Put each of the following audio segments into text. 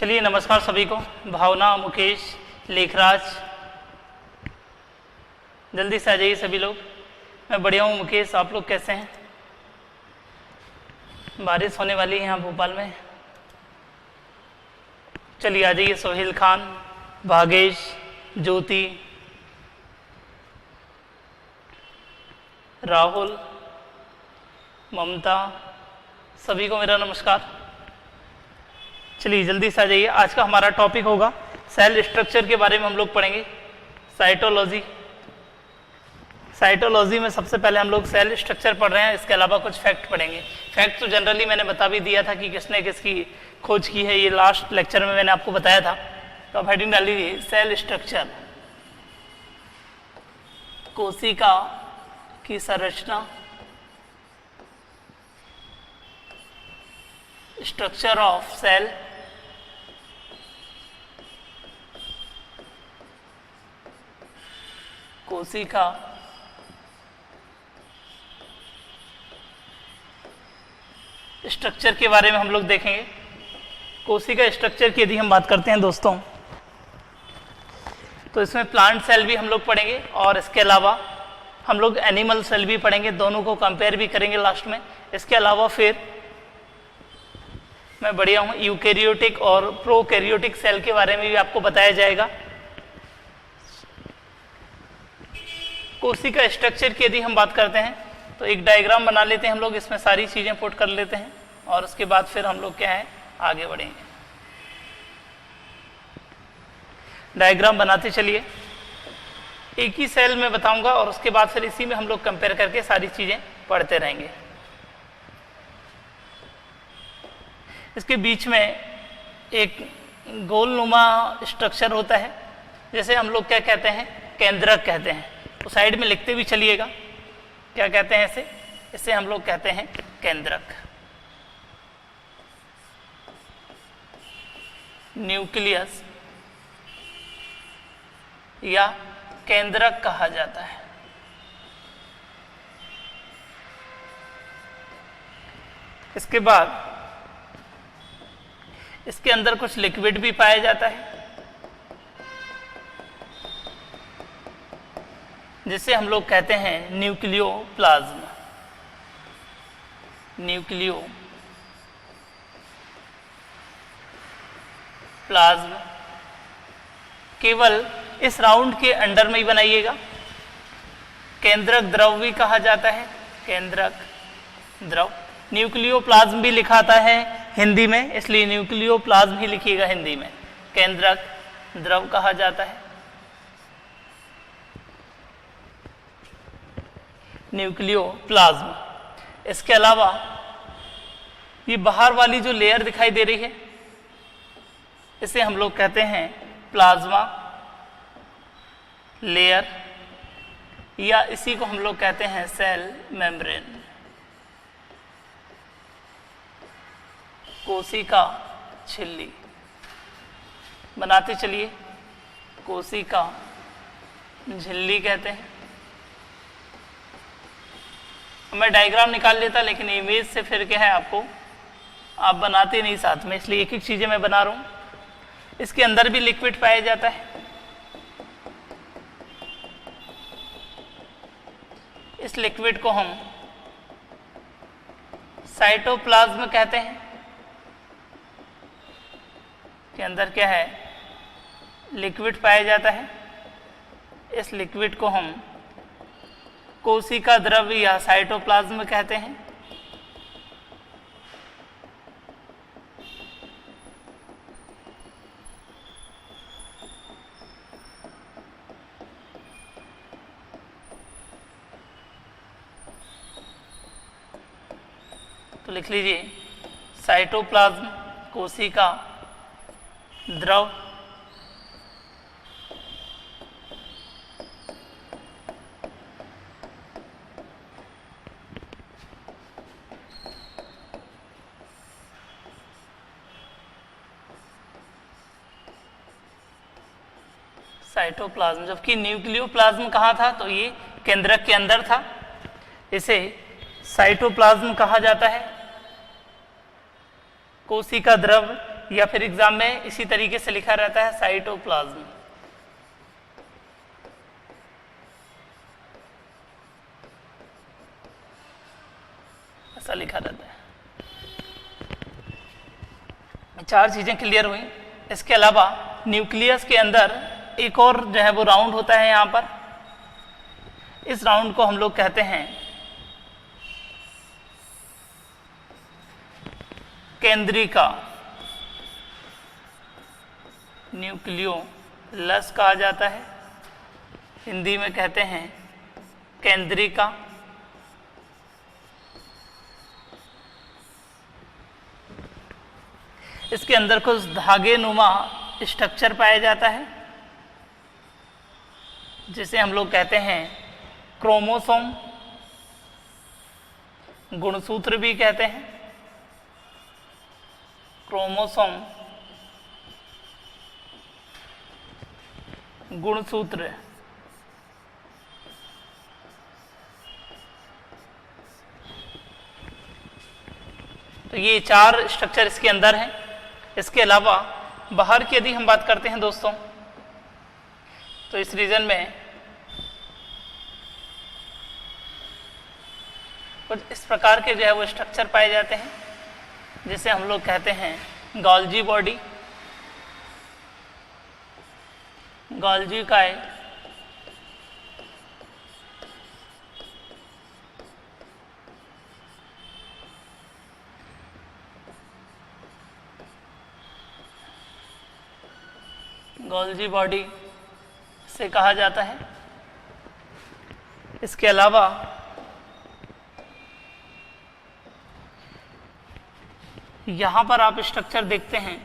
चलिए नमस्कार सभी को। भावना, मुकेश, लेखराज, जल्दी से आ जाइए सभी लोग। मैं बढ़िया हूँ मुकेश, आप लोग कैसे हैं? बारिश होने वाली है यहाँ भोपाल में। चलिए आ जाइए। सोहेल खान, भागेश, ज्योति, राहुल, ममता, सभी को मेरा नमस्कार। चलिए जल्दी से आ जाइए। आज का हमारा टॉपिक होगा सेल स्ट्रक्चर के बारे में हम लोग पढ़ेंगे। साइटोलॉजी। साइटोलॉजी में सबसे पहले हम लोग सेल स्ट्रक्चर पढ़ रहे हैं, इसके अलावा कुछ फैक्ट पढ़ेंगे। फैक्ट तो जनरली मैंने बता भी दिया था कि किसने किसकी खोज की है, ये लास्ट लेक्चर में मैंने आपको बताया था। तो अब हेडिंग डाल लीजिए सेल स्ट्रक्चर। कोशिका की संरचना, स्ट्रक्चर ऑफ सेल, कोशिका स्ट्रक्चर के बारे में हम लोग देखेंगे। कोशिका स्ट्रक्चर की यदि हम बात करते हैं दोस्तों, तो इसमें प्लांट सेल भी हम लोग पढ़ेंगे और इसके अलावा हम लोग एनिमल सेल भी पढ़ेंगे, दोनों को कंपेयर भी करेंगे लास्ट में। इसके अलावा फिर मैं बढ़िया हूँ यूकैरियोटिक और प्रोकैरियोटिक सेल के बारे में भी आपको बताया जाएगा। कोशिका स्ट्रक्चर की यदि हम बात करते हैं तो एक डायग्राम बना लेते हैं हम लोग, इसमें सारी चीज़ें पुट कर लेते हैं और उसके बाद फिर हम लोग क्या है आगे बढ़ेंगे। डायग्राम बनाते चलिए। एक ही सेल में बताऊंगा और उसके बाद फिर इसी में हम लोग कंपेयर करके सारी चीज़ें पढ़ते रहेंगे। इसके बीच में एक गोलनुमा स्ट्रक्चर होता है, जैसे हम लोग क्या कहते हैं, केंद्रक कहते हैं। तो साइड में लिखते भी चलिएगा, क्या कहते हैं इसे? इसे हम लोग कहते हैं केंद्रक। न्यूक्लियस या केंद्रक कहा जाता है। इसके बाद इसके अंदर कुछ लिक्विड भी पाया जाता है, जिसे हम लोग कहते हैं न्यूक्लियोप्लाज्म। न्यूक्लियोप्लाज्म केवल इस राउंड के अंडर में ही बनाइएगा। केंद्रक द्रव भी कहा जाता है, केंद्रक द्रव। न्यूक्लियोप्लाज्म भी लिखाता है हिंदी में, इसलिए न्यूक्लियोप्लाज्म ही लिखिएगा हिंदी में। केंद्रक द्रव कहा जाता है, न्यूक्लियोप्लाज्म। इसके अलावा ये बाहर वाली जो लेयर दिखाई दे रही है, इसे हम लोग कहते हैं प्लाज्मा लेयर, या इसी को हम लोग कहते हैं सेल मेम्ब्रेन। कोशिका झिल्ली बनाते चलिए। कोशिका झिल्ली कहते हैं। मैं डायग्राम निकाल लेता, लेकिन इमेज से फिर क्या है आपको, आप बनाते नहीं साथ में, इसलिए एक एक चीजें मैं बना रहा हूं। इसके अंदर भी लिक्विड पाया जाता है। इस लिक्विड को हम साइटोप्लाज्म कहते हैं। के अंदर क्या है, लिक्विड पाया जाता है। इस लिक्विड को हम कोशिका द्रव या साइटोप्लाज्म कहते हैं। तो लिख लीजिए साइटोप्लाज्म, कोशिका द्रव। साइटोप्लाज्म, जबकि न्यूक्लियोप्लाज्म कहाँ था, तो ये केंद्रक के अंदर था। इसे साइटोप्लाज्म कहा जाता है। कोशिका द्रव या फिर एग्जाम में इसी तरीके से लिखा रहता है साइटोप्लाज्म। ऐसा लिखा रहता है। चार चीजें क्लियर हुई। इसके अलावा न्यूक्लियस के अंदर एक और जो है वो राउंड होता है यहां पर। इस राउंड को हम लोग कहते हैं केंद्रिका, न्यूक्लियोलस कहा जाता है, हिंदी में कहते हैं केंद्रिका। इसके अंदर कुछ धागे नुमा स्ट्रक्चर पाया जाता है जिसे हम लोग कहते हैं क्रोमोसोम, गुणसूत्र भी कहते हैं। क्रोमोसोम, गुणसूत्र। तो ये चार स्ट्रक्चर इसके अंदर हैं। इसके अलावा बाहर की यदि हम बात करते हैं दोस्तों, तो इस रीजन में कुछ इस प्रकार के जो है वो स्ट्रक्चर पाए जाते हैं जिसे हम लोग कहते हैं गोल्जी बॉडी, गोल्जी काय, गोल्जी बॉडी से कहा जाता है। इसके अलावा यहां पर आप स्ट्रक्चर देखते हैं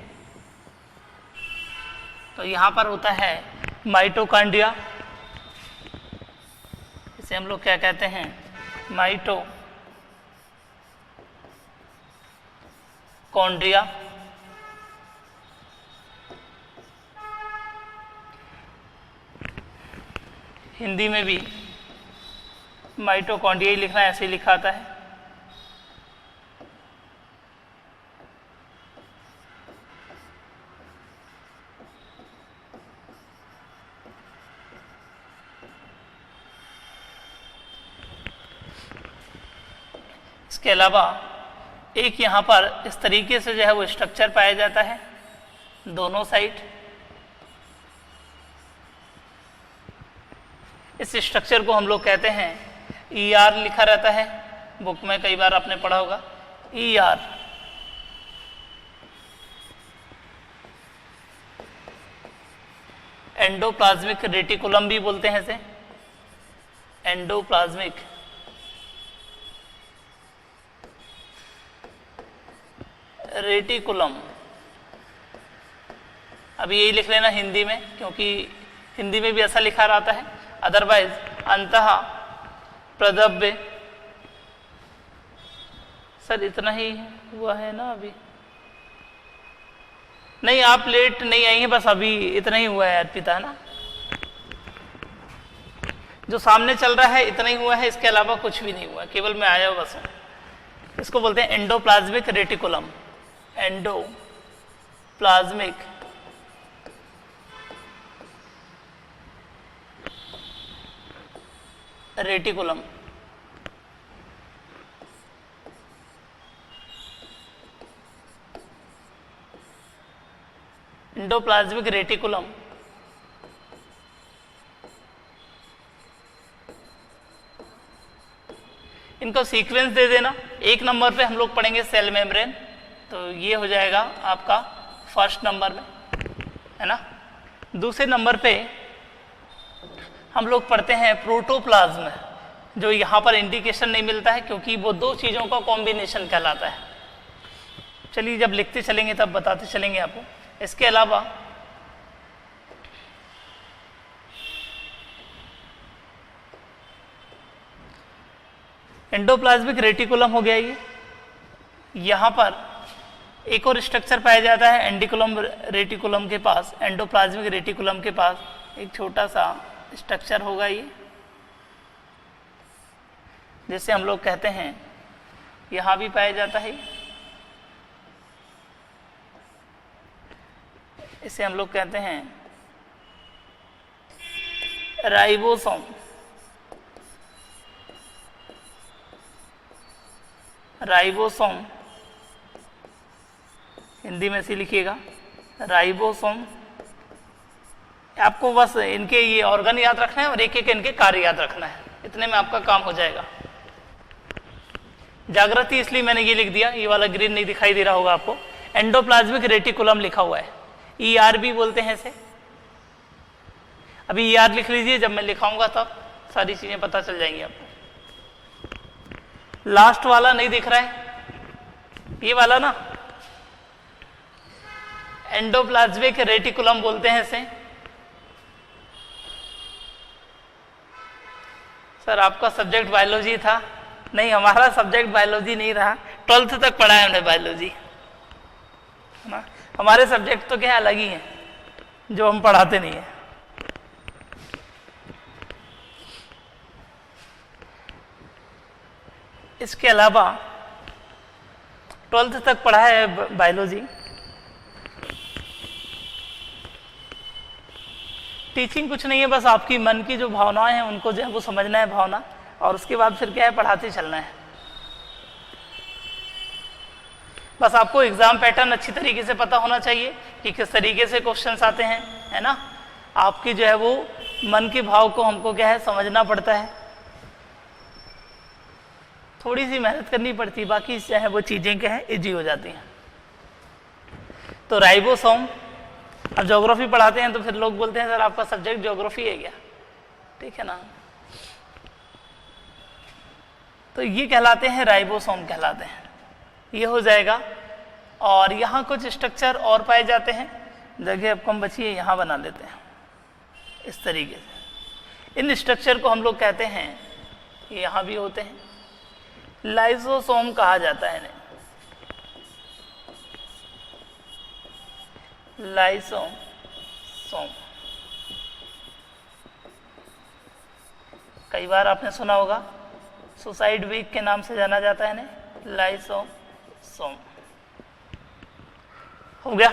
तो यहां पर होता है माइटोकॉन्ड्रिया, इसे हम लोग क्या कहते हैं माइटोकॉन्ड्रिया। हिंदी में भी माइटोकॉन्ड्रिया ही लिखना, ऐसे ही लिखा आता है। इसके अलावा एक यहाँ पर इस तरीके से जो है वो स्ट्रक्चर पाया जाता है दोनों साइड। इस स्ट्रक्चर को हम लोग कहते हैं ER, लिखा रहता है बुक में, कई बार आपने पढ़ा होगा ER। एंडोप्लाज्मिक रेटिकुलम भी बोलते हैं इसे, एंडोप्लाज्मिक रेटिकुलम। अभी यही लिख लेना हिंदी में, क्योंकि हिंदी में भी ऐसा लिखा रहता है। अदरवाइज अंतः प्रदव्य, सर इतना ही हुआ है ना अभी? नहीं, आप लेट नहीं आई हैं, बस अभी इतना ही हुआ है अर्पिता, ना जो सामने चल रहा है इतना ही हुआ है, इसके अलावा कुछ भी नहीं हुआ, केवल मैं आया बस हूं। इसको बोलते हैं endoplasmic reticulum, endoplasmic reticulum. Endoplasmic reticulum इनको सीक्वेंस दे देना। एक नंबर पे हम लोग पढ़ेंगे सेल मेम्ब्रेन, तो ये हो जाएगा आपका फर्स्ट नंबर में, है ना। दूसरे नंबर पे हम लोग पढ़ते हैं प्रोटोप्लाज्म, जो यहाँ पर इंडिकेशन नहीं मिलता है क्योंकि वो दो चीज़ों का कॉम्बिनेशन कहलाता है। चलिए जब लिखते चलेंगे तब बताते चलेंगे आपको। इसके अलावा एंडोप्लाज्मिक रेटिकुलम हो गया ये। यहाँ पर एक और स्ट्रक्चर पाया जाता है एंडिकुलम रेटिकुलम के पास, एंडोप्लाज्मिक रेटिकुलम के पास एक छोटा सा स्ट्रक्चर होगा ये, जिसे हम लोग कहते हैं, यहाँ भी पाया जाता है। इसे हम लोग कहते हैं राइबोसोम। राइबोसोम हिंदी में ऐसे लिखिएगा, राइबोसोम। आपको बस इनके ये ऑर्गन याद रखना है और एक एक इनके कार्य याद रखना है, इतने में आपका काम हो जाएगा। जागृति इसलिए मैंने ये लिख दिया, ये वाला ग्रीन नहीं दिखाई दे रहा होगा आपको। एंडोप्लाज्मिक रेटिकुलम लिखा हुआ है, ER भी बोलते हैं इसे। अभी ER लिख लीजिए, जब मैं लिखाऊंगा तब सारी चीजें पता चल जाएंगी आपको। लास्ट वाला नहीं दिख रहा है, ये वाला ना, एंडोप्लाज्मिक रेटिकुलम बोलते हैं इसे। सर आपका सब्जेक्ट बायोलॉजी था? नहीं, हमारा सब्जेक्ट बायोलॉजी नहीं रहा, 12th तक पढ़ा है हमने बायोलॉजी, है ना। हमारे सब्जेक्ट तो क्या अलग ही हैं, जो हम पढ़ाते नहीं हैं। इसके अलावा 12th तक पढ़ा है बायोलॉजी। टीचिंग कुछ नहीं है, बस आपकी मन की जो भावनाएं हैं उनको जो है वो समझना है भावना, और उसके बाद फिर क्या है, पढ़ाते चलना है। बस आपको एग्जाम पैटर्न अच्छी तरीके से पता होना चाहिए कि किस तरीके से क्वेश्चंस आते हैं, है ना। आपकी जो है वो मन के भाव को हमको क्या है समझना पड़ता है, थोड़ी सी मेहनत करनी पड़ती है, बाकी जो है वो चीजें क्या है इजी हो जाती हैं। तो राइबोसोम, अब ज्योग्राफी पढ़ाते हैं तो फिर लोग बोलते हैं सर आपका सब्जेक्ट ज्योग्राफी है क्या, ठीक है ना। तो ये कहलाते हैं राइबोसोम कहलाते हैं, ये हो जाएगा। और यहाँ कुछ स्ट्रक्चर और पाए जाते हैं, जगह अब कम बची है, यहाँ बना लेते हैं इस तरीके से। इन स्ट्रक्चर को हम लोग कहते हैं, यहाँ भी होते हैं, लाइसोसोम कहा जाता है इन्हें, लाइसोसोम। कई बार आपने सुना होगा सुसाइड वीक के नाम से जाना जाता है इन्हें, लाइसोसोम। हो गया,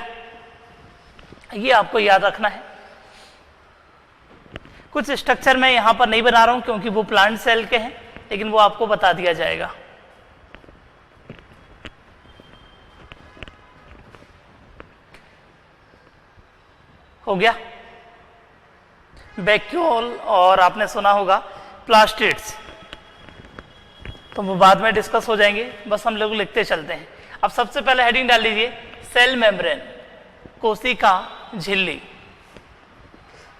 ये आपको याद रखना है। कुछ स्ट्रक्चर मैं यहां पर नहीं बना रहा हूं क्योंकि वो प्लांट सेल के हैं, लेकिन वो आपको बता दिया जाएगा। हो गया, वैक्यूल और आपने सुना होगा प्लास्टिड्स, तो वो बाद में डिस्कस हो जाएंगे, बस हम लोग लिखते चलते हैं। अब सबसे पहले हेडिंग डाल लीजिए, सेल मेम्ब्रेन, कोशिका झिल्ली।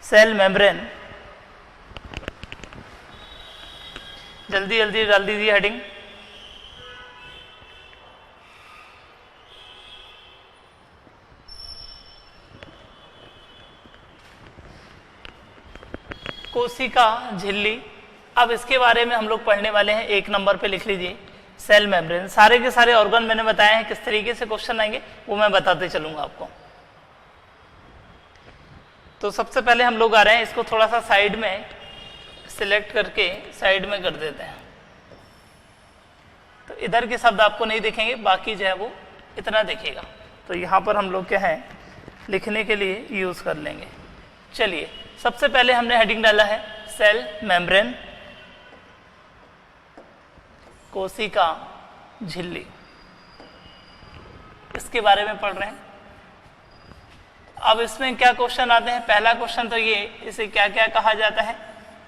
सेल मेम्ब्रेन, जल्दी जल्दी डाल दीजिए हेडिंग। कोशिका झिल्ली, अब इसके बारे में हम लोग पढ़ने वाले हैं, 1 नंबर पे लिख लीजिए सेल मेम्ब्रेन। सारे के सारे ऑर्गन मैंने बताए हैं, किस तरीके से क्वेश्चन आएंगे वो मैं बताते चलूंगा आपको। तो सबसे पहले हम लोग आ रहे हैं, इसको थोड़ा सा साइड में सिलेक्ट करके साइड में कर देते हैं, तो इधर के शब्द आपको नहीं दिखेंगे, बाकी जो है वो इतना दिखेगा। तो यहाँ पर हम लोग क्या है लिखने के लिए यूज कर लेंगे। चलिए, सबसे पहले हमने हेडिंग डाला है सेल मेम्ब्रेन, कोशिका झिल्ली, इसके बारे में पढ़ रहे हैं। अब इसमें क्या क्वेश्चन आते हैं, पहला क्वेश्चन तो ये, इसे क्या क्या कहा जाता है,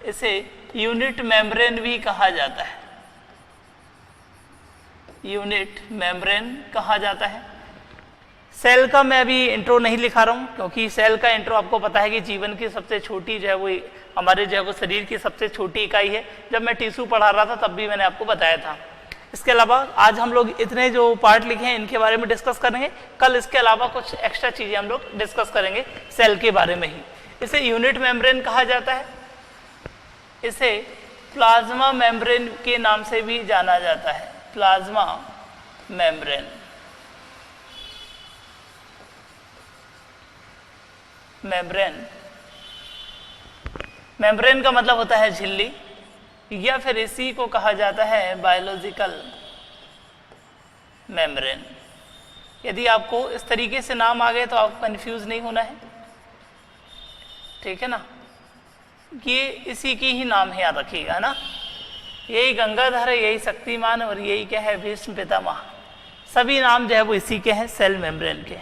इसे यूनिट मेम्ब्रेन भी कहा जाता है, यूनिट मेम्ब्रेन कहा जाता है। सेल का मैं अभी इंट्रो नहीं लिखा रहा हूँ, क्योंकि सेल का इंट्रो आपको पता है कि जीवन की सबसे छोटी जो है वो, हमारे जो है वो शरीर की सबसे छोटी इकाई है। जब मैं टिश्यू पढ़ा रहा था तब भी मैंने आपको बताया था। इसके अलावा आज हम लोग इतने जो पार्ट लिखे हैं इनके बारे में डिस्कस करेंगे, कल इसके अलावा कुछ एक्स्ट्रा चीजें हम लोग डिस्कस करेंगे सेल के बारे में ही। इसे यूनिट मेम्ब्रेन कहा जाता है, इसे प्लाज्मा मेम्ब्रेन के नाम से भी जाना जाता है, प्लाज्मा मेम्ब्रेन। मेम्ब्रेन, मेम्ब्रेन का मतलब होता है झिल्ली, या फिर इसी को कहा जाता है बायोलॉजिकल मेम्ब्रेन। यदि आपको इस तरीके से नाम आ गए तो आपको कंफ्यूज नहीं होना है, ठीक है ना। ये इसी की ही नाम है, याद रखिएगा ना। यही गंगाधर है, यही शक्तिमान, और यही क्या है, भीष्म पितामह। सभी नाम जो है वो इसी के हैं, सेल मेम्ब्रेन के।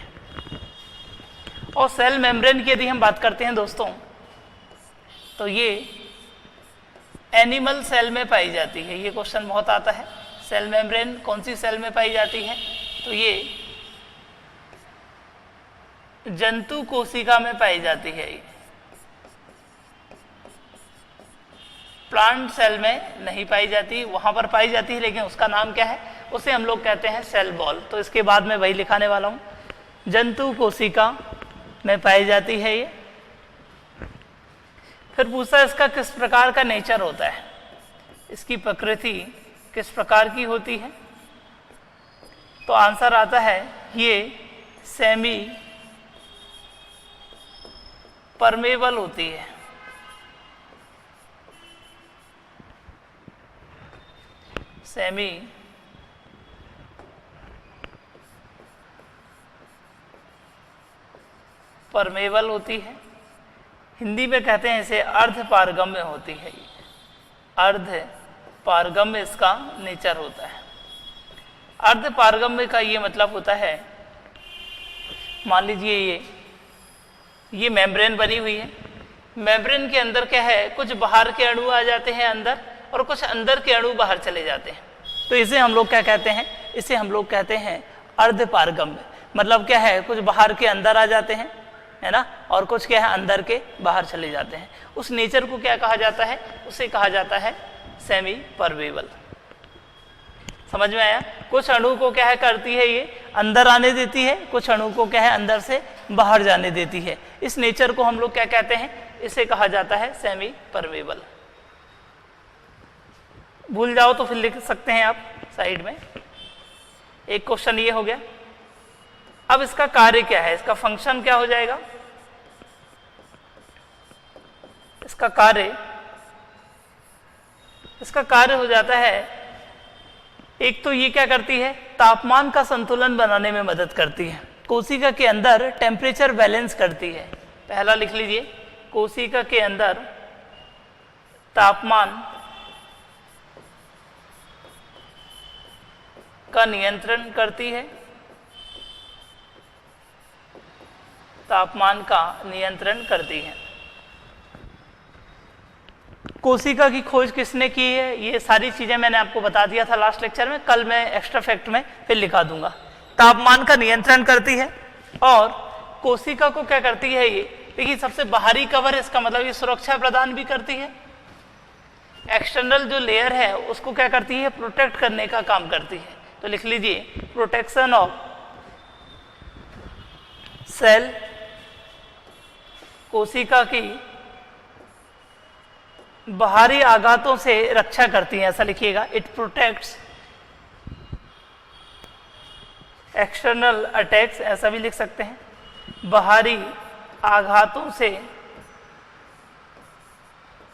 और सेल मेम्ब्रेन की यदि हम बात करते हैं दोस्तों, तो ये एनिमल सेल में पाई जाती है। ये क्वेश्चन बहुत आता है, सेल मेम्ब्रेन कौन सी सेल में पाई जाती है, तो ये जंतु कोशिका में पाई जाती है। ये प्लांट सेल में नहीं पाई जाती, वहां पर पाई जाती है, लेकिन उसका नाम क्या है, उसे हम लोग कहते हैं सेल बॉल। तो इसके बाद मैं वही लिखाने वाला हूं, जंतु कोशिका में पाई जाती है ये। फिर पूछा इसका किस प्रकार का नेचर होता है, इसकी प्रकृति किस प्रकार की होती है, तो आंसर आता है ये सेमी परमेबल होती है। सेमी परमेबल होती है। हिंदी में कहते हैं इसे अर्ध पारगम्य होती है। अर्ध पारगम्य इसका नेचर होता है। अर्ध पारगम्य का ये मतलब होता है, मान लीजिए ये मेम्ब्रेन बनी हुई है, मेम्ब्रेन के अंदर क्या है, कुछ बाहर के अणु आ जाते हैं अंदर और कुछ अंदर के अणु बाहर चले जाते हैं, तो इसे हम लोग क्या कहते हैं, इसे हम लोग कहते हैं अर्ध पारगम्य। मतलब क्या है, कुछ बाहर के अंदर आ जाते हैं, है ना, और कुछ क्या है अंदर के बाहर चले जाते हैं। उस नेचर को क्या कहा जाता है, उसे कहा जाता है सेमी परमेबल। समझ में आया। कुछ अणु को क्या है करती है, ये अंदर आने देती है, कुछ अणु को क्या है अंदर से बाहर जाने देती है। इस नेचर को हम लोग क्या कहते हैं, इसे कहा जाता है सेमी परमेबल। भूल जाओ तो फिर लिख सकते हैं आप साइड में। एक क्वेश्चन ये हो गया। अब इसका कार्य क्या है, इसका फंक्शन क्या हो जाएगा, इसका कार्य हो जाता है, एक तो ये क्या करती है, तापमान का संतुलन बनाने में मदद करती है। कोशिका के अंदर टेम्परेचर बैलेंस करती है। पहला लिख लीजिए, कोशिका के अंदर तापमान का नियंत्रण करती है। तापमान का नियंत्रण करती है। कोशिका की खोज किसने की है, ये सारी चीजें मैंने आपको बता दिया था लास्ट लेक्चर में, कल मैं एक्स्ट्रा फैक्ट में फिर लिखा दूंगा। तापमान का नियंत्रण करती है और कोशिका को क्या करती है, ये देखिए सबसे बाहरी कवर, इसका मतलब ये सुरक्षा प्रदान भी करती है। एक्सटर्नल जो लेयर है उसको क्या करती है, प्रोटेक्ट करने का काम करती है। तो लिख लीजिए, प्रोटेक्शन ऑफ सेल, कोशिका की बाहरी आघातों से रक्षा करती है, ऐसा लिखिएगा। इट प्रोटेक्ट्स एक्सटर्नल अटैक्स, ऐसा भी लिख सकते हैं। बाहरी आघातों से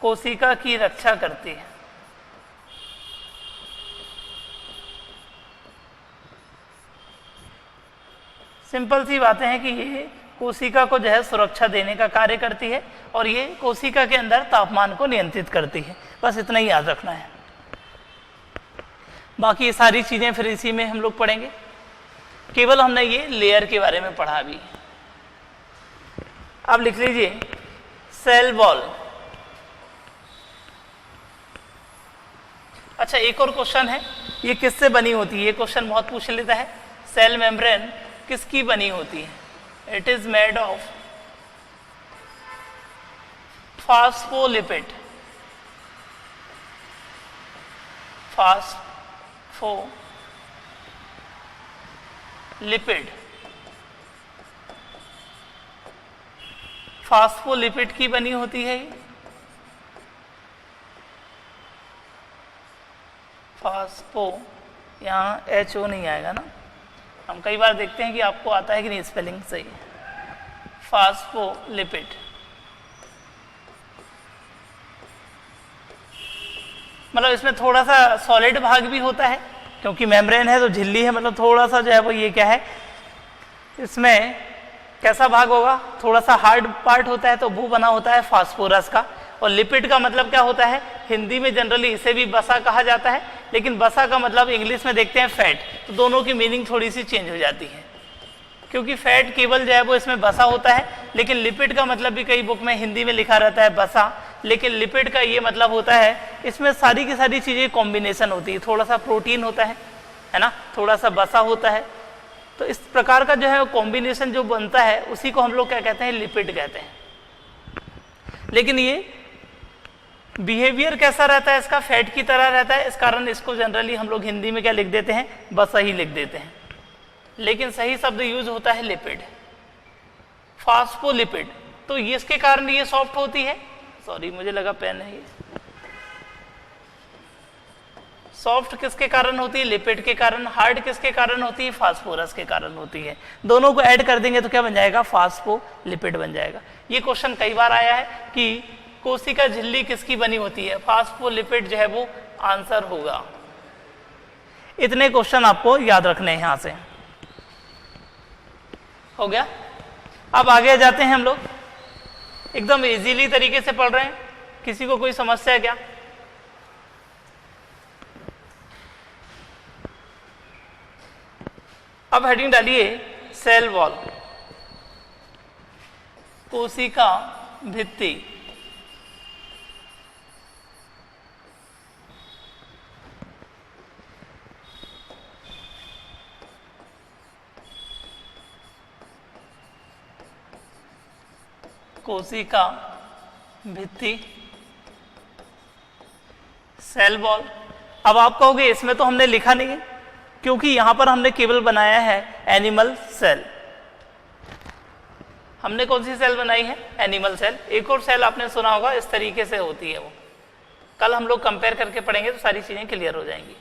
कोशिका की रक्षा करती है। सिंपल सी बातें हैं कि ये कोशिका को जो है सुरक्षा देने का कार्य करती है और ये कोशिका के अंदर तापमान को नियंत्रित करती है। बस इतना ही याद रखना है, बाकी ये सारी चीजें फिर इसी में हम लोग पढ़ेंगे। केवल हमने ये लेयर के बारे में पढ़ा अभी। अब लिख लीजिए सेल वॉल। अच्छा, एक और क्वेश्चन है, ये किससे बनी होती है, ये क्वेश्चन बहुत पूछ लेता है। सेल मेम्ब्रेन किसकी बनी होती है? It is made of phospholipid. Phospholipid की बनी होती है। फास्फो, यहाँ HO नहीं आएगा ना, हम कई बार देखते हैं कि आपको आता है कि नहीं स्पेलिंग सही है। फास्फोलिपिड, मतलब इसमें थोड़ा सा सॉलिड भाग भी होता है, क्योंकि मेम्ब्रेन है तो झिल्ली है, मतलब थोड़ा सा जो है वो ये क्या है, इसमें कैसा भाग होगा, थोड़ा सा हार्ड पार्ट होता है तो वो बना होता है फास्फोरस का। और लिपिड का मतलब क्या होता है, हिंदी में जनरली इसे भी बसा कहा जाता है, लेकिन बसा का मतलब इंग्लिश में देखते हैं फैट, तो दोनों की मीनिंग थोड़ी सी चेंज हो जाती है, क्योंकि फैट केवल जो है वो इसमें बसा होता है, लेकिन लिपिड का मतलब भी कई बुक में हिंदी में लिखा रहता है बसा, लेकिन लिपिड का ये मतलब होता है इसमें सारी की सारी चीज़ें कॉम्बिनेशन होती है, थोड़ा सा प्रोटीन होता है ना, थोड़ा सा बसा होता है, तो इस प्रकार का जो है कॉम्बिनेशन जो बनता है उसी को हम लोग क्या कहते हैं, लिपिड कहते हैं। लेकिन ये बिहेवियर कैसा रहता है इसका, फैट की तरह रहता है, इस कारण इसको जनरली हम लोग हिंदी में क्या लिख देते हैं, बसा ही लिख देते हैं, लेकिन सही शब्द यूज होता है लिपिड, फास्फोलिपिड। तो ये इसके कारण ये सॉफ्ट होती है, सॉरी मुझे लगा पेन है ये, सॉफ्ट किसके कारण होती है, लिपिड के कारण, हार्ड किसके कारण होती है, फास्फोरस के कारण होती है। दोनों को ऐड कर देंगे तो क्या बन जाएगा, फास्फोलिपिड बन जाएगा। ये क्वेश्चन कई बार आया है कि कोशिका झिल्ली किसकी बनी होती है, फास्फोलिपिड जो है वो आंसर होगा। इतने क्वेश्चन आपको याद रखने हैं, यहां से हो गया। अब आगे जाते हैं हम लोग, एकदम इजीली तरीके से पढ़ रहे हैं, किसी को कोई समस्या है क्या? अब हेडिंग डालिए सेल वॉल, कोशिका भित्ति। कोशिका भित्ति, सेल वॉल। अब आप कहोगे इसमें तो हमने लिखा नहीं है, क्योंकि यहां पर हमने केवल बनाया है एनिमल सेल। हमने कौन सी सेल बनाई है, एनिमल सेल। एक और सेल आपने सुना होगा, इस तरीके से होती है वो, कल हम लोग कंपेयर करके पढ़ेंगे तो सारी चीजें क्लियर हो जाएंगी,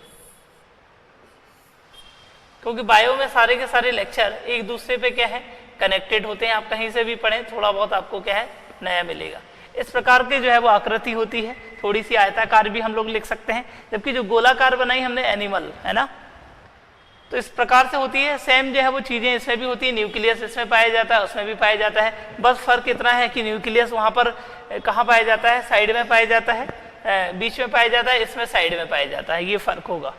क्योंकि बायो में सारे के सारे लेक्चर एक दूसरे पे क्या है, कनेक्टेड होते हैं। आप कहीं से भी पढ़ें, थोड़ा बहुत आपको क्या है, नया मिलेगा। इस प्रकार के जो है वो आकृति होती है, थोड़ी सी आयताकार भी हम लोग लिख सकते हैं, जबकि जो गोलाकार बनाई हमने एनिमल, है ना, तो इस प्रकार से होती है। सेम जो है वो चीजें इसमें भी होती है, न्यूक्लियस इसमें पाया जाता है, उसमें भी पाया जाता है। बस फर्क इतना है कि न्यूक्लियस वहां पर कहाँ पाया जाता है, साइड में पाया जाता है, बीच में पाया जाता है, इसमें साइड में पाया जाता है, ये फर्क होगा।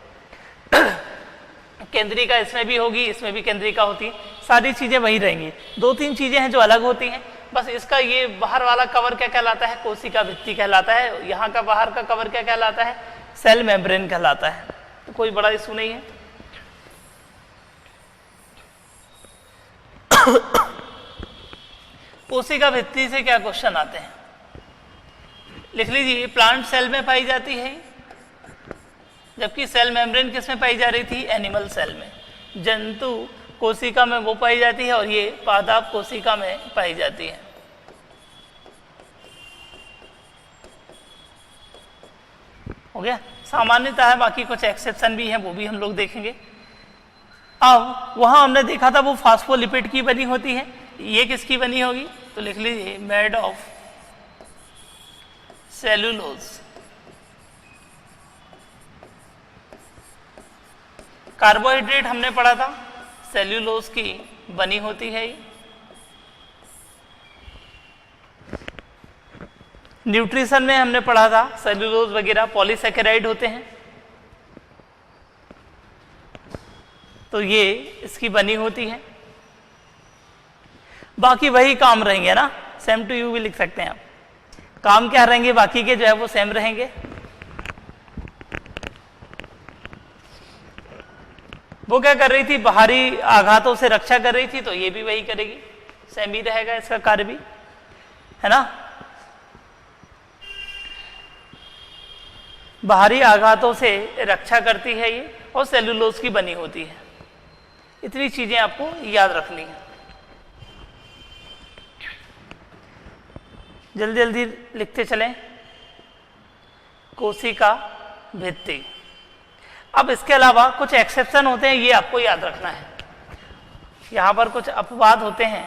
केंद्रिका इसमें भी होगी, इसमें भी केंद्रिका होती है, सारी चीजें वही रहेंगी। दो तीन चीजें हैं जो अलग होती हैं, बस इसका ये बाहर वाला कवर क्या कहलाता है, कोशिका भित्ति कहलाता है। यहाँ का बाहर का कवर क्या कहलाता है, सेल मेम्ब्रेन कहलाता है। तो कोई बड़ा इशू नहीं है। कोशिका भित्ति से क्या क्वेश्चन आते हैं, लिख लीजिए। प्लांट सेल में पाई जाती है, जबकि सेल मेम्ब्रेन किस में पाई जा रही थी, एनिमल सेल में। जंतु कोशिका में वो पाई जाती है, और ये पादप कोशिका में पाई जाती है। हो गया, सामान्यतः है, बाकी कुछ एक्सेप्शन भी हैं, वो भी हम लोग देखेंगे। अब वहां हमने देखा था वो फास्फोलिपिड की बनी होती है, ये किसकी बनी होगी, तो लिख लीजिए मेड ऑफ सेलुलोज। कार्बोहाइड्रेट हमने पढ़ा था, सेल्यूलोज की बनी होती है। न्यूट्रिशन में हमने पढ़ा था, सेल्यूलोज वगैरह पॉलीसैकेराइड होते हैं, तो ये इसकी बनी होती है। बाकी वही काम रहेंगे ना, सेम टू यू भी लिख सकते हैं आप। काम क्या रहेंगे बाकी के, जो है वो सेम रहेंगे। वो क्या कर रही थी, बाहरी आघातों से रक्षा कर रही थी, तो ये भी वही करेगी, सेम ही रहेगा इसका कार्य भी, है ना। बाहरी आघातों से रक्षा करती है ये, और सेलुलोज की बनी होती है। इतनी चीजें आपको याद रखनी है। जल्दी जल्दी लिखते चलें। कोशिका भित्ति। अब इसके अलावा कुछ एक्सेप्शन होते हैं, ये आपको याद रखना है। यहां पर कुछ अपवाद होते हैं,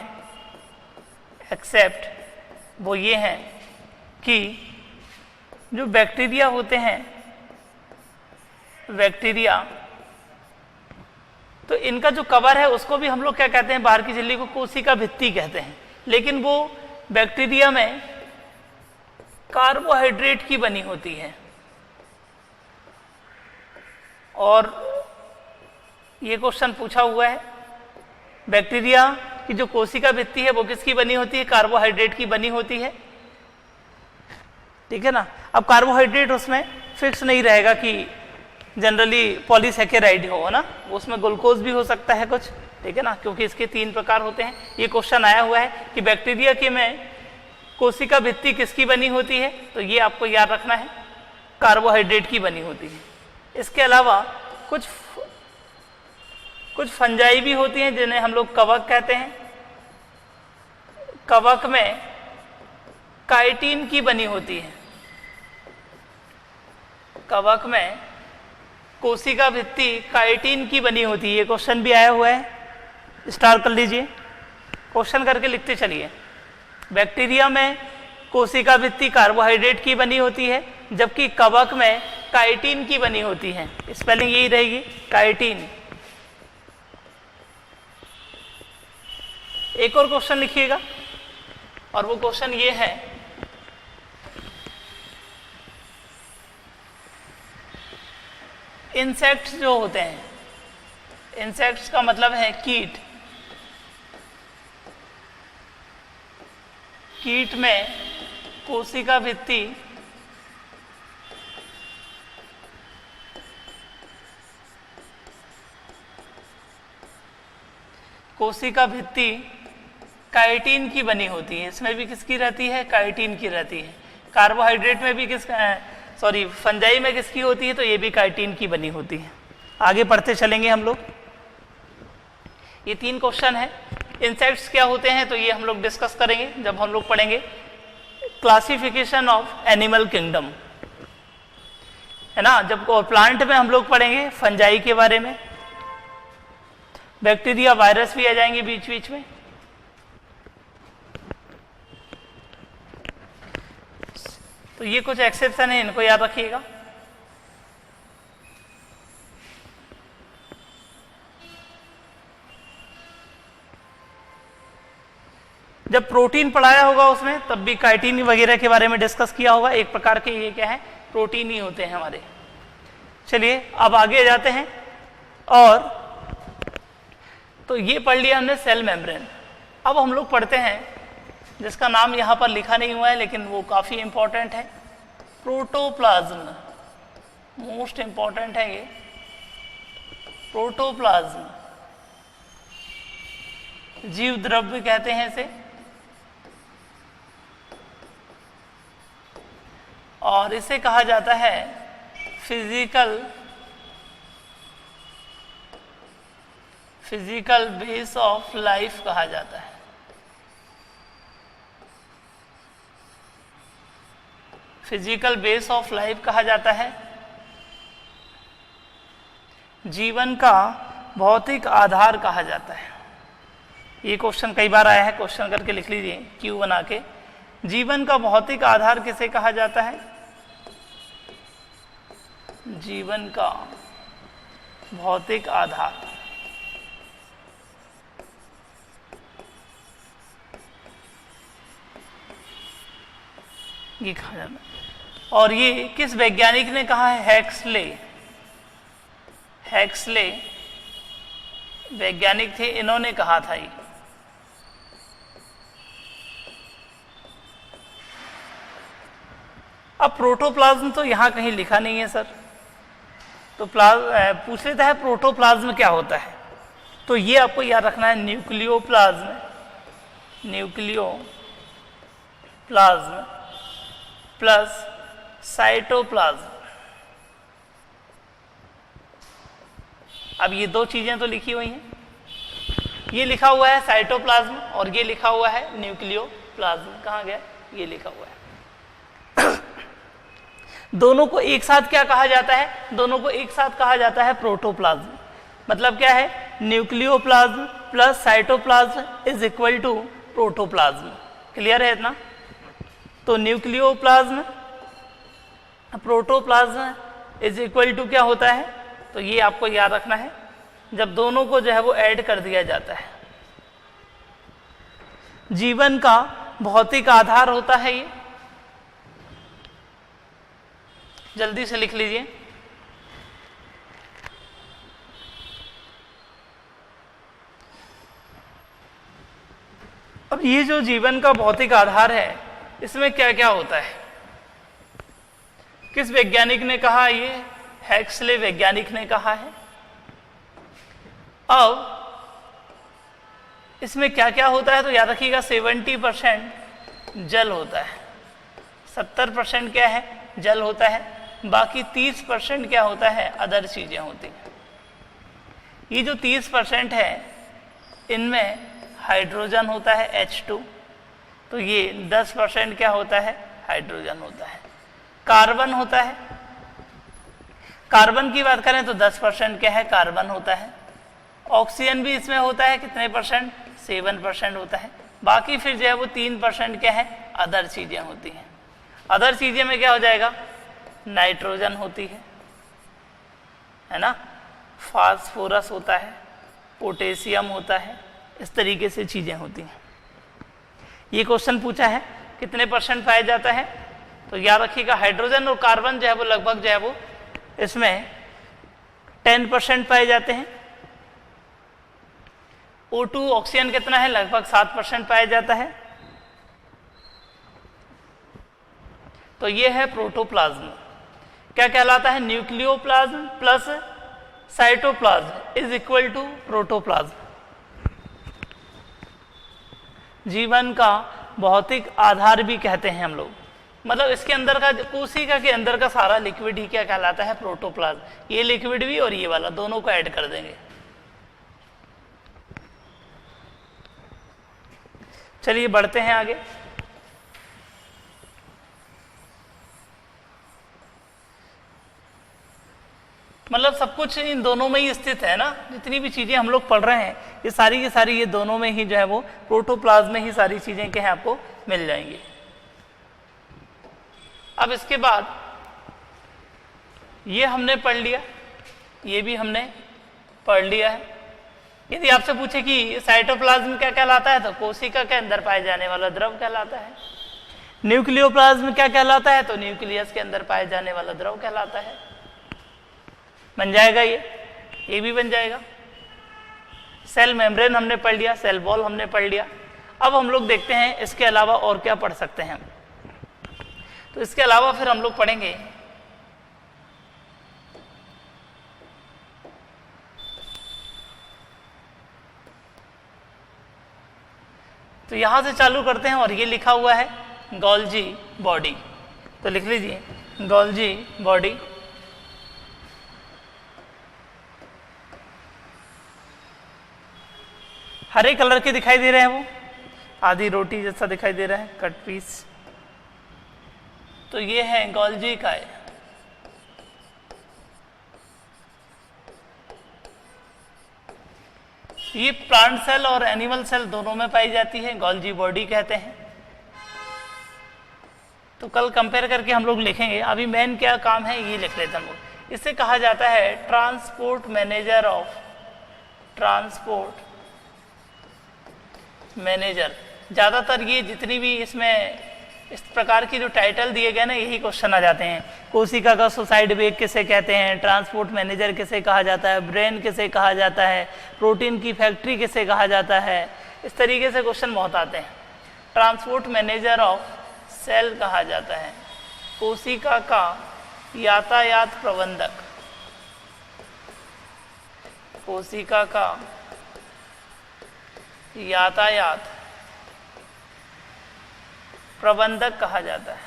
एक्सेप्ट, वो ये हैं कि जो बैक्टीरिया होते हैं, बैक्टीरिया तो इनका जो कवर है उसको भी हम लोग क्या कहते हैं, बाहर की झिल्ली को कोशिका भित्ति कहते हैं, लेकिन वो बैक्टीरिया में कार्बोहाइड्रेट की बनी होती है। और ये क्वेश्चन पूछा हुआ है, बैक्टीरिया की जो कोशिका भित्ति है वो किसकी बनी होती है, कार्बोहाइड्रेट की बनी होती है, ठीक है ना। अब कार्बोहाइड्रेट उसमें फिक्स नहीं रहेगा कि जनरली पॉलीसैकेराइड हो ना, उसमें ग्लूकोज भी हो सकता है कुछ, ठीक है ना, क्योंकि इसके 3 प्रकार होते हैं। ये क्वेश्चन आया हुआ है कि बैक्टीरिया के में कोशिका भित्ति किसकी बनी होती है, तो ये आपको याद रखना है, कार्बोहाइड्रेट की बनी होती है। इसके अलावा कुछ फंजाई भी होती हैं जिन्हें हम लोग कवक कहते हैं। कवक में काइटिन की बनी होती है, कवक में कोशिका भित्ति काइटिन की बनी होती है। ये क्वेश्चन भी आया हुआ है, स्टार कर लीजिए, क्वेश्चन करके लिखते चलिए। बैक्टीरिया में कोशिका भित्ति कार्बोहाइड्रेट की बनी होती है, जबकि कवक में काइटिन की बनी होती है। स्पेलिंग यही रहेगी, काइटिन। एक और क्वेश्चन लिखिएगा, और वो क्वेश्चन ये है, इंसेक्ट्स जो होते हैं, इंसेक्ट्स का मतलब है कीट, कीट में कोशिका भित्ति काइटिन की बनी होती है। इसमें भी किसकी रहती है, काइटिन की रहती है। कार्बोहाइड्रेट में भी फंजाई में किसकी होती है, तो ये भी काइटिन की बनी होती है। आगे पढ़ते चलेंगे हम लोग। ये 3 क्वेश्चन है। इंसेक्ट्स क्या होते हैं तो ये हम लोग डिस्कस करेंगे जब हम लोग पढ़ेंगे क्लासिफिकेशन ऑफ एनिमल किंगडम, है ना। जब और प्लांट में हम लोग पढ़ेंगे फंजाई के बारे में, बैक्टीरिया वायरस भी आ जाएंगे बीच बीच में। तो ये कुछ एक्सेप्शन है, इनको याद रखिएगा। जब प्रोटीन पढ़ाया होगा उसमें तब भी काइटिन वगैरह के बारे में डिस्कस किया होगा। एक प्रकार के ये क्या है, प्रोटीन ही होते हैं हमारे। चलिए अब आगे जाते हैं। और तो ये पढ़ लिया हमने सेल मेम्ब्रेन। अब हम लोग पढ़ते हैं जिसका नाम यहाँ पर लिखा नहीं हुआ है लेकिन वो काफ़ी इंपॉर्टेंट है, प्रोटोप्लाज्म। मोस्ट इंपॉर्टेंट है ये प्रोटोप्लाज्म। जीव द्रव्य कहते हैं इसे, और इसे कहा जाता है फिजिकल बेस ऑफ लाइफ कहा जाता है। फिजिकल बेस ऑफ लाइफ कहा जाता है। जीवन का भौतिक आधार कहा जाता है। ये क्वेश्चन कई बार आया है, क्वेश्चन करके लिख लीजिए क्यू बना के। जीवन का भौतिक आधार किसे कहा जाता है? जीवन का भौतिक आधार ये कहा जाता है। और ये किस वैज्ञानिक ने कहा है? हैक्सले वैज्ञानिक थे, इन्होंने कहा था ये। अब प्रोटोप्लाज्म तो यहां कहीं लिखा नहीं है सर, तो पूछ लेता है प्रोटोप्लाज्म क्या होता है। तो ये आपको याद रखना है, न्यूक्लियोप्लाज्म प्लस साइटोप्लाज्म। अब ये 2 चीजें तो लिखी हुई हैं, ये लिखा हुआ है साइटोप्लाज्म और ये लिखा हुआ है न्यूक्लियोप्लाज्म। कहाँ गया? ये लिखा हुआ है। दोनों को एक साथ क्या कहा जाता है? दोनों को एक साथ कहा जाता है प्रोटोप्लाज्म। मतलब क्या है? Nucleoplasm plus cytoplasm is equal to protoplasm. Clear है इतना? तो nucleoplasm protoplasm is equal to क्या होता है? तो ये आपको याद रखना है, जब दोनों को जो है वो ऐड कर दिया जाता है। जीवन का भौतिक आधार होता है ये, जल्दी से लिख लीजिए। अब ये जो जीवन का भौतिक आधार है, इसमें क्या क्या होता है? किस वैज्ञानिक ने कहा? ये हेक्सले वैज्ञानिक ने कहा है। अब इसमें क्या क्या होता है तो याद रखिएगा, 70% जल होता है, 70% क्या है? जल होता है, बाकी 30% क्या होता है? अदर चीजें होती हैं। ये जो 30% है, इनमें हाइड्रोजन होता है H2, तो ये 10% क्या होता है? हाइड्रोजन होता है। कार्बन होता है, कार्बन की बात करें तो 10% क्या है? कार्बन होता है। ऑक्सीजन भी इसमें होता है, कितने परसेंट? 7% होता है। बाकी फिर जो है वो 3% क्या है? अदर चीजें होती हैं। अदर चीजें में क्या हो जाएगा? नाइट्रोजन होती है ना, फास्फोरस होता है, पोटेशियम होता है, इस तरीके से चीजें होती हैं। ये क्वेश्चन पूछा है कितने परसेंट पाया जाता है, तो याद रखिएगा हाइड्रोजन और कार्बन जो है वो लगभग जो है वो इसमें 10% पाए जाते हैं। O2 ऑक्सीजन कितना है? लगभग 7% पाया जाता है। तो ये है प्रोटोप्लाज्म। क्या कहलाता है? Nucleoplasm plus cytoplasm is equal to protoplasm. जीवन का भौतिक आधार भी कहते हैं हम लोग, मतलब इसके अंदर का, कोशिका के अंदर का सारा लिक्विड ही क्या कहलाता है? प्रोटोप्लाज्म। ये लिक्विड भी और ये वाला दोनों को ऐड कर देंगे। चलिए बढ़ते हैं आगे। मतलब सब कुछ इन दोनों में ही स्थित है ना, जितनी भी चीजें हम लोग पढ़ रहे हैं ये सारी की सारी ये दोनों में ही जो है वो प्रोटोप्लाज्म में ही सारी चीजें क्या है आपको मिल जाएंगी। अब इसके बाद ये हमने पढ़ लिया, ये भी हमने पढ़ लिया है। यदि आपसे पूछे कि साइटोप्लाज्म क्या कहलाता है, तो कोशिका के अंदर पाए जाने वाला द्रव कहलाता है। न्यूक्लियोप्लाज्म क्या कहलाता है, तो न्यूक्लियस के अंदर पाए जाने वाला द्रव कहलाता है। बन जाएगा ये भी बन जाएगा। सेल मेम्ब्रेन हमने पढ़ लिया, सेल वॉल हमने पढ़ लिया। अब हम लोग देखते हैं इसके अलावा और क्या पढ़ सकते हैं। तो इसके अलावा फिर हम लोग पढ़ेंगे तो यहां से चालू करते हैं, और ये लिखा हुआ है गोल्जी बॉडी, तो लिख लीजिए गोल्जी बॉडी। हरे कलर के दिखाई दे रहे हैं, वो आधी रोटी जैसा दिखाई दे रहा है, कट पीस, तो ये है गोल्जी का है। ये प्लांट सेल और एनिमल सेल दोनों में पाई जाती है, गोल्जी बॉडी कहते हैं। तो कल कंपेयर करके हम लोग लिखेंगे, अभी मेन क्या काम है ये लिख लेते हैं हम लोग। इसे कहा जाता है transport manager of, transport manager. ज्यादातर ये जितनी भी इसमें इस प्रकार की जो टाइटल दिए गए ना, यही क्वेश्चन आ जाते हैं। कोशिका का सुसाइड वेग किसे कहते हैं, ट्रांसपोर्ट मैनेजर किसे कहा जाता है, ब्रेन किसे कहा जाता है, प्रोटीन की फैक्ट्री किसे कहा जाता है, इस तरीके से क्वेश्चन बहुत आते हैं। ट्रांसपोर्ट मैनेजर ऑफ सेल कहा जाता है, कोशिका का यातायात प्रबंधक, कोशिका का यातायात प्रबंधक कहा जाता है,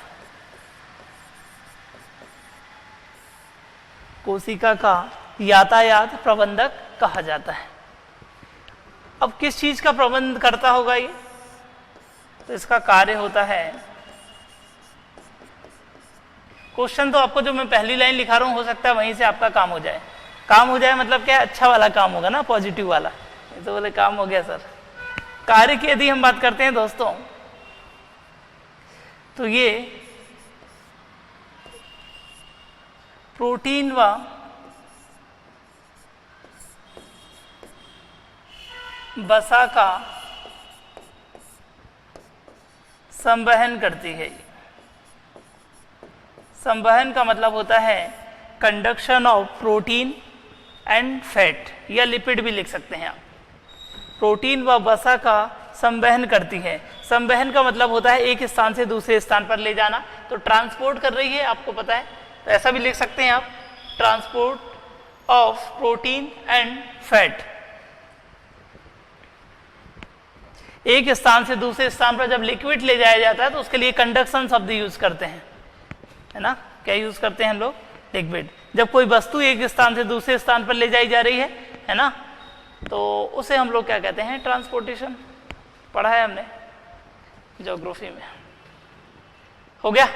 कोशिका का यातायात प्रबंधक कहा जाता है। अब किस चीज का प्रबंध करता होगा ये, तो इसका कार्य होता है, क्वेश्चन तो आपको जो मैं पहली लाइन लिखा रहा हूं हो सकता है वहीं से आपका काम हो जाए। काम हो जाए मतलब क्या, अच्छा वाला काम होगा ना, पॉजिटिव वाला। ये तो बोले काम हो गया सर। कार्य की यदि हम बात करते हैं दोस्तों, तो ये प्रोटीन व वसा का संवहन करती है। संवहन का मतलब होता है conduction of protein and fat, या लिपिड भी लिख सकते हैं आप। प्रोटीन व वसा का संवहन करती है। संवहन का मतलब होता है एक स्थान से दूसरे स्थान पर ले जाना, तो ट्रांसपोर्ट कर रही है, आपको पता है, तो ऐसा भी लिख सकते हैं आप, transport of protein and fat. एक स्थान से दूसरे स्थान पर जब लिक्विड ले जाया जाता है तो उसके लिए कंडक्शन शब्द यूज करते हैं, है ना। क्या यूज करते हैं हम लोग? लिक्विड। जब कोई वस्तु एक स्थान से दूसरे स्थान पर ले जाई जा रही है ना, तो उसे हम लोग क्या कहते हैं? ट्रांसपोर्टेशन। पढ़ा है हमने ज्योग्राफी में। हो गया।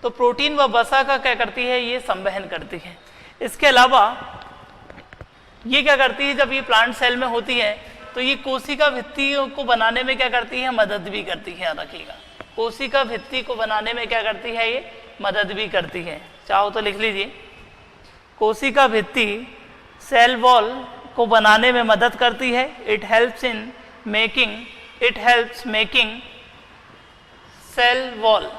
तो प्रोटीन व वसा का क्या करती है? ये संवहन करती है। इसके अलावा ये क्या करती है? जब ये प्लांट सेल में होती है तो ये कोशिका भित्तियों को बनाने में क्या करती है? मदद भी करती है। याद रखिएगा, कोशिका भित्ति को बनाने में क्या करती है? ये मदद भी करती है। चाहो तो लिख लीजिए, कोशिका भित्ति सेल वॉल को बनाने में मदद करती है। It helps making cell wall.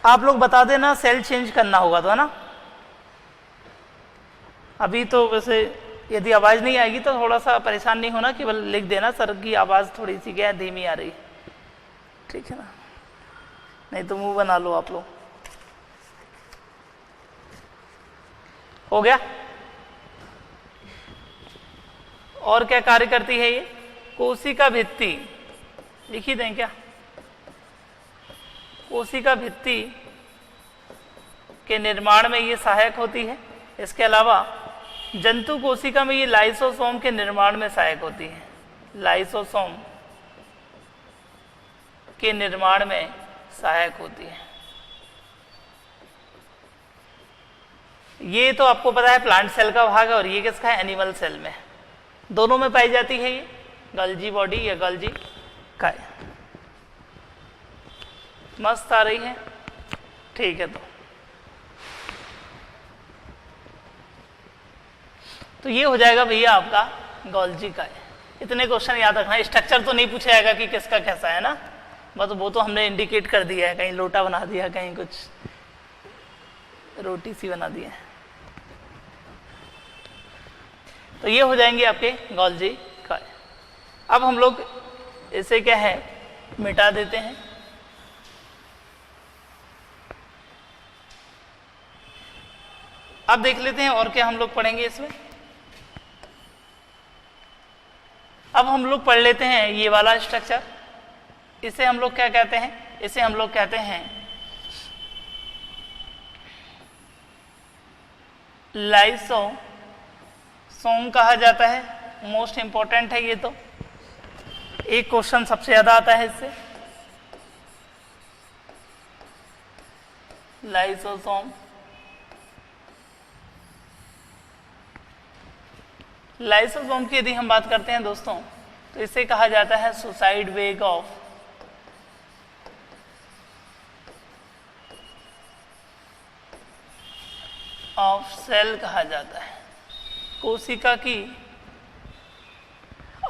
आप लोग बता देना सेल चेंज करना होगा तो, है ना। अभी तो वैसे यदि आवाज नहीं आएगी तो थोड़ा सा परेशान नहीं होना, केवल लिख देना सर की आवाज थोड़ी सी क्या धीमी आ रही, ठीक है ना। नहीं तो मुंह बना लो आप लोग। हो गया। और क्या कार्य करती है ये? कोशिका भित्ति लिखी दें क्या? कोशिका भित्ति के निर्माण में ये सहायक होती है। इसके अलावा जंतु कोशिका में ये लाइसोसोम के निर्माण में सहायक होती है। लाइसोसोम के निर्माण में सहायक होती है। ये तो आपको पता है प्लांट सेल का भाग है, और ये किसका है? एनिमल सेल में। दोनों में पाई जाती है ये, गल्जी बॉडी या गल्जी काय। मस्त आ रही है, ठीक है। तो ये हो जाएगा भैया आपका गॉल्जी काय। इतने क्वेश्चन याद रखना। स्ट्रक्चर तो नहीं पूछा जाएगा कि किसका कैसा है ना, बस वो तो हमने इंडिकेट कर दिया है। कहीं लोटा बना दिया, कहीं कुछ रोटी सी बना दी है। तो ये हो जाएंगे आपके गॉल्जी काय। अब हम लोग इसे क्या है? मिटा देते हैं। अब देख लेते हैं और क्या हम लोग पढ़ेंगे इसमें। अब हम लोग पढ़ लेते हैं ये वाला स्ट्रक्चर। इसे हम लोग क्या कहते हैं? इसे हम लोग कहते हैं लाइसोसोम कहा जाता है। मोस्ट इंपॉर्टेंट है ये तो, एक क्वेश्चन सबसे ज्यादा आता है इससे। लाइसोसोम, लाइसोसोम की यदि हम बात करते हैं दोस्तों, तो इसे कहा जाता है सुसाइड वेग ऑफ सेल कहा जाता है। कोशिका की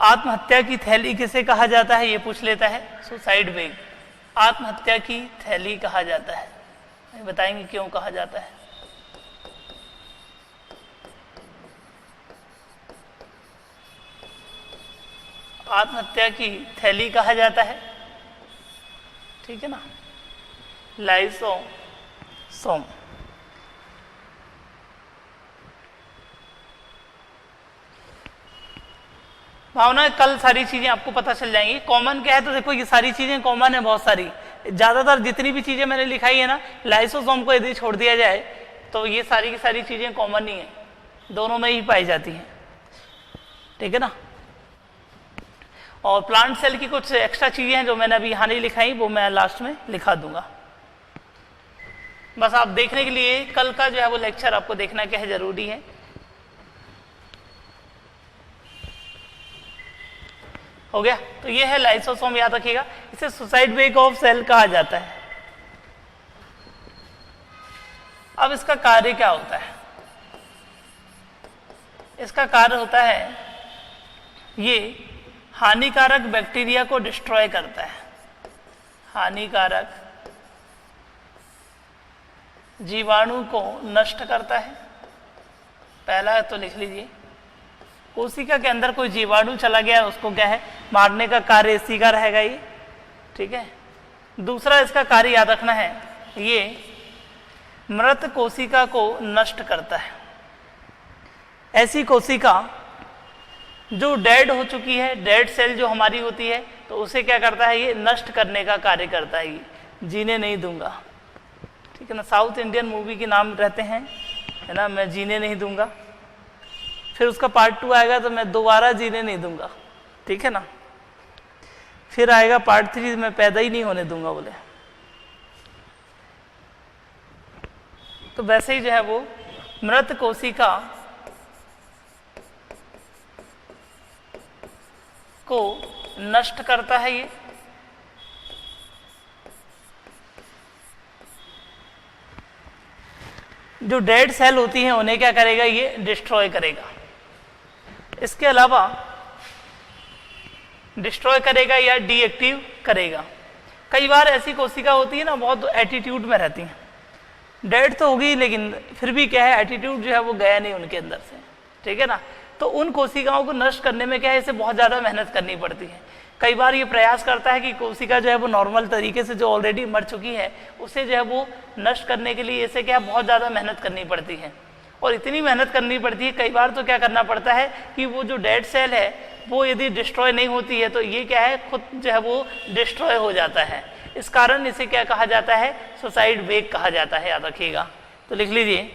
आत्महत्या की थैली किसे कहा जाता है? ये पूछ लेता है। सुसाइड वेग आत्महत्या की थैली कहा जाता है। बताएंगे क्यों कहा जाता है। आत्महत्या की थैली कहा जाता है, ठीक है ना। लाइसोसोम। भावना कल सारी चीजें आपको पता चल जाएंगी। कॉमन क्या है? तो देखो ये सारी चीजें कॉमन है, बहुत सारी। ज्यादातर जितनी भी चीजें मैंने लिखाई है ना, लाइसोसोम को यदि छोड़ दिया जाए तो ये सारी की सारी चीजें कॉमन ही है, दोनों में ही पाई जाती हैं, ठीक है ना। और प्लांट सेल की कुछ एक्स्ट्रा चीजें हैं जो मैंने अभी यहाँ नहीं लिखाई, वो मैं लास्ट में लिखा दूंगा। बस आप देखने के लिए कल का जो है वो लेक्चर आपको देखना क्या है, जरूरी है। हो गया। तो ये है लाइसोसोम, याद रखिएगा। इसे सुसाइड वेग ऑफ सेल कहा जाता है। अब इसका कार्य क्या होता है? इसका कार्य होता है, ये हानिकारक बैक्टीरिया को डिस्ट्रॉय करता है, हानिकारक जीवाणु को नष्ट करता है। पहला तो लिख लीजिए, कोशिका के अंदर कोई जीवाणु चला गया, उसको क्या है, मारने का कार्य इसी का रहेगा ये, ठीक है। दूसरा इसका कार्य याद रखना है, ये मृत कोशिका को नष्ट करता है। ऐसी कोशिका जो डेड हो चुकी है, डेड सेल जो हमारी होती है, तो उसे क्या करता है, ये नष्ट करने का कार्य करता है। ये जीने नहीं दूंगा, ठीक है ना। साउथ इंडियन मूवी के नाम रहते हैं, है ना, मैं जीने नहीं दूंगा, फिर उसका पार्ट 2 आएगा तो मैं दोबारा जीने नहीं दूंगा, ठीक है ना। फिर आएगा पार्ट 3, मैं पैदा ही नहीं होने दूंगा बोले। तो वैसे ही जो है वो मृत कोशिका को नष्ट करता है ये। जो डेड सेल होती हैं उन्हें क्या करेगा, ये डिस्ट्रॉय करेगा। इसके अलावा डिस्ट्रॉय करेगा या डीएक्टिव करेगा। कई बार ऐसी कोशिका होती है ना, बहुत एटीट्यूड में रहती हैं, डेड तो होगी लेकिन फिर भी क्या है, एटीट्यूड जो है वो गया नहीं उनके अंदर से, ठीक है ना। तो उन कोशिकाओं को नष्ट करने में क्या है, इसे बहुत ज़्यादा मेहनत करनी पड़ती है। कई बार ये प्रयास करता है कि कोशिका जो है वो नॉर्मल तरीके से जो ऑलरेडी मर चुकी है उसे जो है वो नष्ट करने के लिए इसे क्या बहुत ज़्यादा मेहनत करनी पड़ती है। और इतनी मेहनत करनी पड़ती है, कई बार तो क्या करना पड़ता है कि वो जो डेड सेल है वो यदि डिस्ट्रॉय नहीं होती है तो ये क्या है, खुद जो है वो डिस्ट्रॉय हो जाता है। इस कारण इसे क्या कहा जाता है, सुसाइड वेग कहा जाता है, याद रखिएगा। तो लिख लीजिए,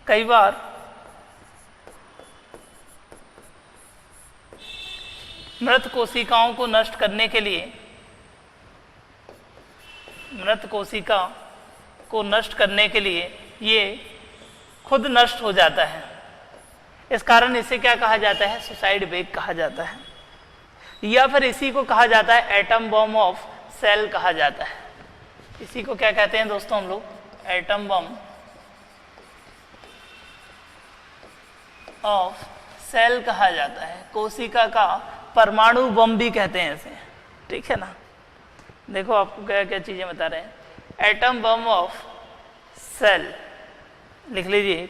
कई बार मृत कोशिकाओं को नष्ट करने के लिए, मृत कोशिका को नष्ट करने के लिए ये खुद नष्ट हो जाता है। इस कारण इसे क्या कहा जाता है, सुसाइड वेग कहा जाता है, या फिर इसी को कहा जाता है एटम बम ऑफ सेल कहा जाता है। इसी को क्या कहते हैं दोस्तों हम लोग, एटम बम ऑफ सेल कहा जाता है। कोशिका का परमाणु बम भी कहते हैं इसे, ठीक है ना। देखो आपको क्या क्या चीजें बता रहे हैं, एटम बम ऑफ सेल लिख लीजिए।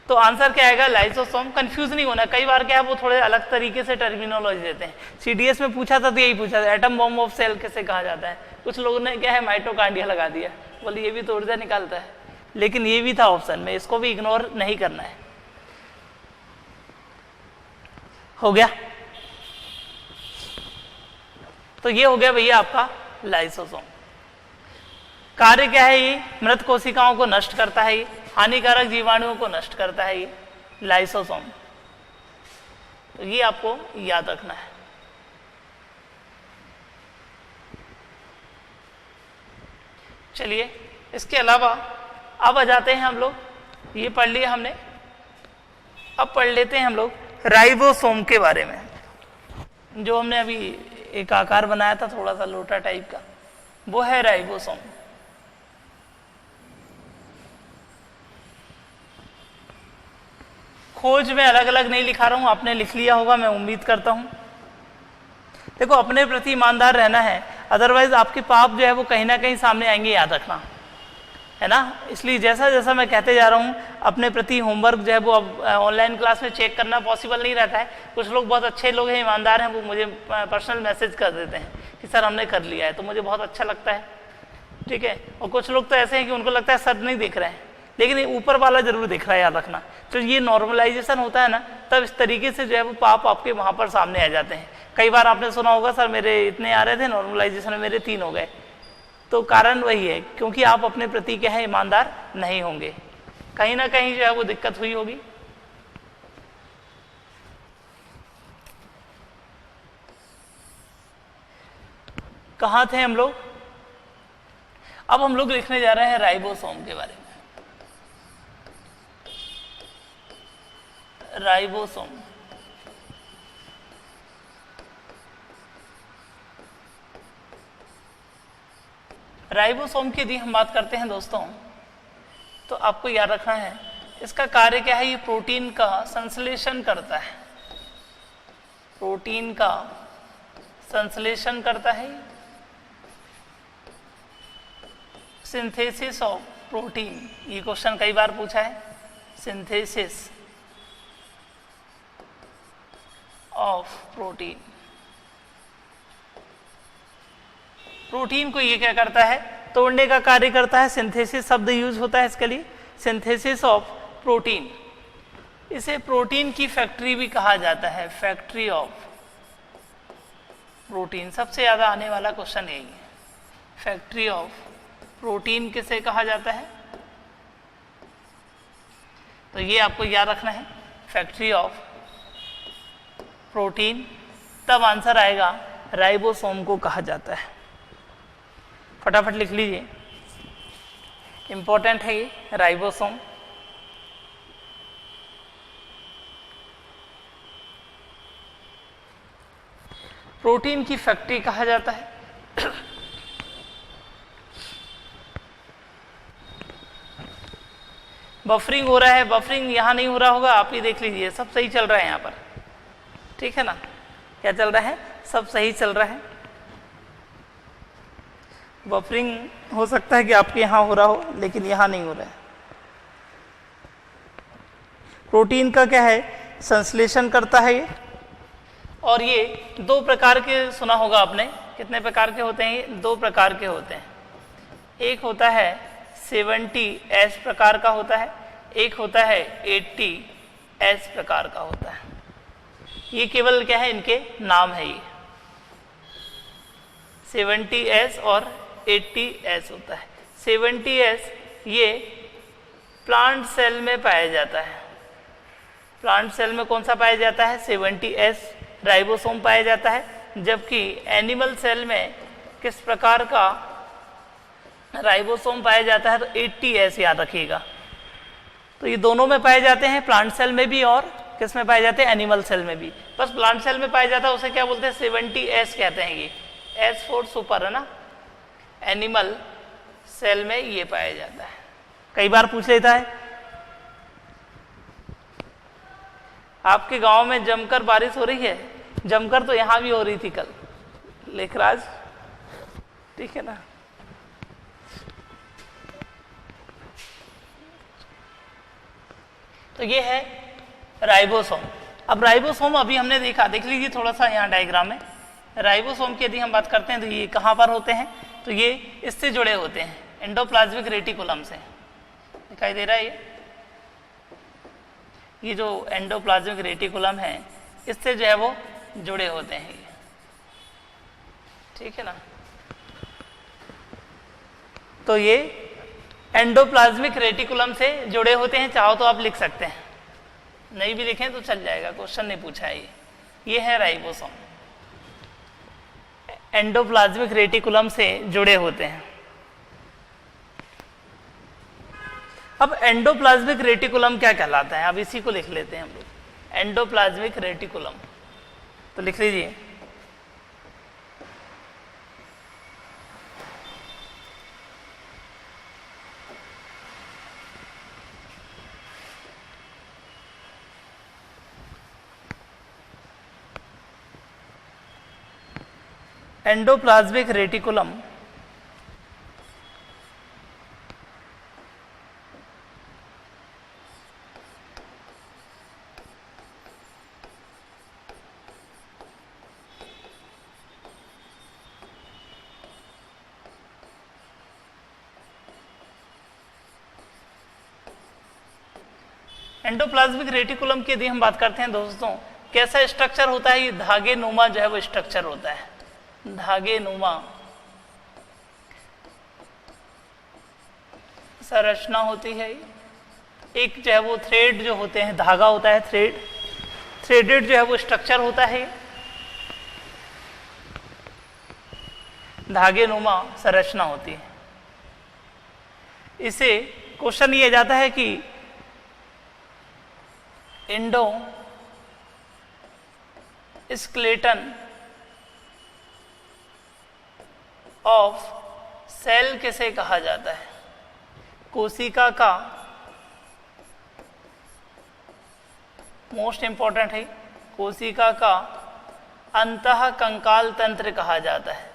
तो आंसर क्या आएगा, लाइसोसोम। कंफ्यूज नहीं होना, कई बार क्या है वो थोड़े अलग तरीके से टर्मिनोलॉजी देते हैं। सीडीएस में पूछा था तो यही पूछा था, एटम बम ऑफ सेल कैसे कहा जाता है। कुछ लोगों ने क्या है माइटोकांड्रिया लगा दिया, बोले ये भी तो ऊर्जा निकालता है, लेकिन ये भी था ऑप्शन में, इसको भी इग्नोर नहीं करना है। हो गया, तो ये हो गया भैया आपका लाइसोसोम। कार्य क्या है, ये मृत कोशिकाओं को नष्ट करता है, ये हानिकारक जीवाणुओं को नष्ट करता है, ये लाइसोसोम। तो ये आपको याद रखना है। चलिए, इसके अलावा अब आ जाते हैं हम लोग, ये पढ़ लिया हमने, अब पढ़ लेते हैं हम लोग राइबोसोम के बारे में। जो हमने अभी एक आकार बनाया था थोड़ा सा लोटा टाइप का, वो है राइबोसोम। खोज में अलग अलग नहीं लिखा रहा हूं, आपने लिख लिया होगा मैं उम्मीद करता हूं। देखो अपने प्रति ईमानदार रहना है, अदरवाइज आपके पाप जो है वो कहीं ना कहीं सामने आएंगे, याद रखना है ना। इसलिए जैसा जैसा मैं कहते जा रहा हूँ, अपने प्रति होमवर्क जो है वो अब ऑनलाइन क्लास में चेक करना पॉसिबल नहीं रहता है। कुछ लोग बहुत अच्छे लोग हैं, ईमानदार हैं, वो मुझे पर्सनल मैसेज कर देते हैं कि सर हमने कर लिया है, तो मुझे बहुत अच्छा लगता है, ठीक है। और कुछ लोग तो ऐसे हैं कि उनको लगता है सर नहीं देख रहे हैं, लेकिन ऊपर वाला जरूर देख रहा है, याद रखना। तो ये नॉर्मलाइजेशन होता है ना, तब इस तरीके से जो है वो पाप आपके वहाँ पर सामने आ जाते हैं। कई बार आपने सुना होगा सर मेरे इतने आ रहे थे, नॉर्मलाइजेशन में मेरे 3 हो गए। तो कारण वही है, क्योंकि आप अपने प्रति क्या है ईमानदार नहीं होंगे, कहीं ना कहीं जो है वो दिक्कत हुई होगी। कहाँ थे हम लोग, अब हम लोग लिखने जा रहे हैं राइबोसोम के बारे में। राइबोसोम, राइबोसोम की यदि हम बात करते हैं दोस्तों, तो आपको याद रखना है इसका कार्य क्या है। ये प्रोटीन का संश्लेषण करता है, प्रोटीन का संश्लेषण करता है, सिंथेसिस ऑफ प्रोटीन। ये क्वेश्चन कई बार पूछा है, सिंथेसिस ऑफ प्रोटीन। प्रोटीन को ये क्या करता है, तोड़ने का कार्य करता है। सिंथेसिस शब्द यूज होता है इसके लिए, सिंथेसिस ऑफ प्रोटीन। इसे प्रोटीन की फैक्ट्री भी कहा जाता है, फैक्ट्री ऑफ प्रोटीन। सबसे ज्यादा आने वाला क्वेश्चन यही है, फैक्ट्री ऑफ प्रोटीन किसे कहा जाता है। तो ये आपको याद रखना है, फैक्ट्री ऑफ प्रोटीन। तब आंसर आएगा राइबोसोम को कहा जाता है। फटाफट लिख लीजिए, इंपॉर्टेंट है ये राइबोसोम। प्रोटीन की फैक्ट्री कहा जाता है। बफरिंग हो रहा है, बफरिंग यहां नहीं हो रहा होगा, आप ही देख लीजिए, सब सही चल रहा है यहां पर, ठीक है ना। क्या चल रहा है, सब सही चल रहा है। बफरिंग हो सकता है कि आपके यहां हो रहा हो, लेकिन यहां नहीं हो रहा है। प्रोटीन का क्या है, संश्लेषण करता है ये। और ये दो प्रकार के सुना होगा आपने, कितने प्रकार के होते हैं ये, दो प्रकार के होते हैं। एक होता है 70S प्रकार का होता है, एक होता है 80S प्रकार का होता है। ये केवल क्या है, इनके नाम है ये, 70S और 80S होता है। 70S ये प्लांट सेल में पाया जाता है। प्लांट सेल में कौन सा पाया जाता है, 70S राइबोसोम पाया जाता है। जबकि एनिमल सेल में किस प्रकार का राइबोसोम पाया जाता है, तो 80S याद रखिएगा। तो ये दोनों में पाए जाते हैं, प्लांट सेल में भी और किस में पाए जाते हैं, एनिमल सेल में भी। बस प्लांट सेल में पाया जाता है उसे क्या बोलते हैं, 70S कहते हैं। ये S फॉर सुपर है ना। एनिमल सेल में ये पाया जाता है। कई बार पूछ लेता है, आपके गांव में जमकर बारिश हो रही है। जमकर तो यहां भी हो रही थी कल, लेखराज, ठीक है ना। तो ये है राइबोसोम। अब राइबोसोम अभी हमने देखा, देख लीजिए थोड़ा सा यहाँ डायग्राम में। राइबोसोम की यदि हम बात करते हैं तो ये कहाँ पर होते हैं, तो ये इससे जुड़े होते हैं, एंडोप्लाज्मिक रेटिकुलम से। दिखाई दे रहा है ये जो एंडोप्लाज्मिक रेटिकुलम है, इससे जो है वो जुड़े होते हैं ये, ठीक है ना। तो ये एंडोप्लाज्मिक रेटिकुलम से जुड़े होते हैं। चाहो तो आप लिख सकते हैं, नहीं भी लिखें तो चल जाएगा, क्वेश्चन नहीं पूछा है ये है राइबोसोम, एंडोप्लाज्मिक रेटिकुलम से जुड़े होते हैं। अब एंडोप्लाज्मिक रेटिकुलम क्या कहलाता है, अब इसी को लिख लेते हैं हम लोग, एंडोप्लाज्मिक रेटिकुलम। तो लिख लीजिए, एंडोप्लाज्मिक रेटिकुलम एंडोप्लाज्मिक रेटिकुलम की यदि हम बात करते हैं दोस्तों, कैसा स्ट्रक्चर होता है, ये धागे नुमा जो है वो स्ट्रक्चर होता है, धागे नुमा संरचना होती है। एक जो है वो थ्रेड जो होते हैं, धागा होता है थ्रेड, थ्रेडेड जो है वो स्ट्रक्चर होता है, धागे नुमा संरचना होती है। इसे क्वेश्चन ये जाता है कि इंडो स्केलेटन ऑफ सेल किसे कहा जाता है? कोशिका का मोस्ट इंपॉर्टेंट है, कोशिका का अंतः कंकाल तंत्र कहा जाता है।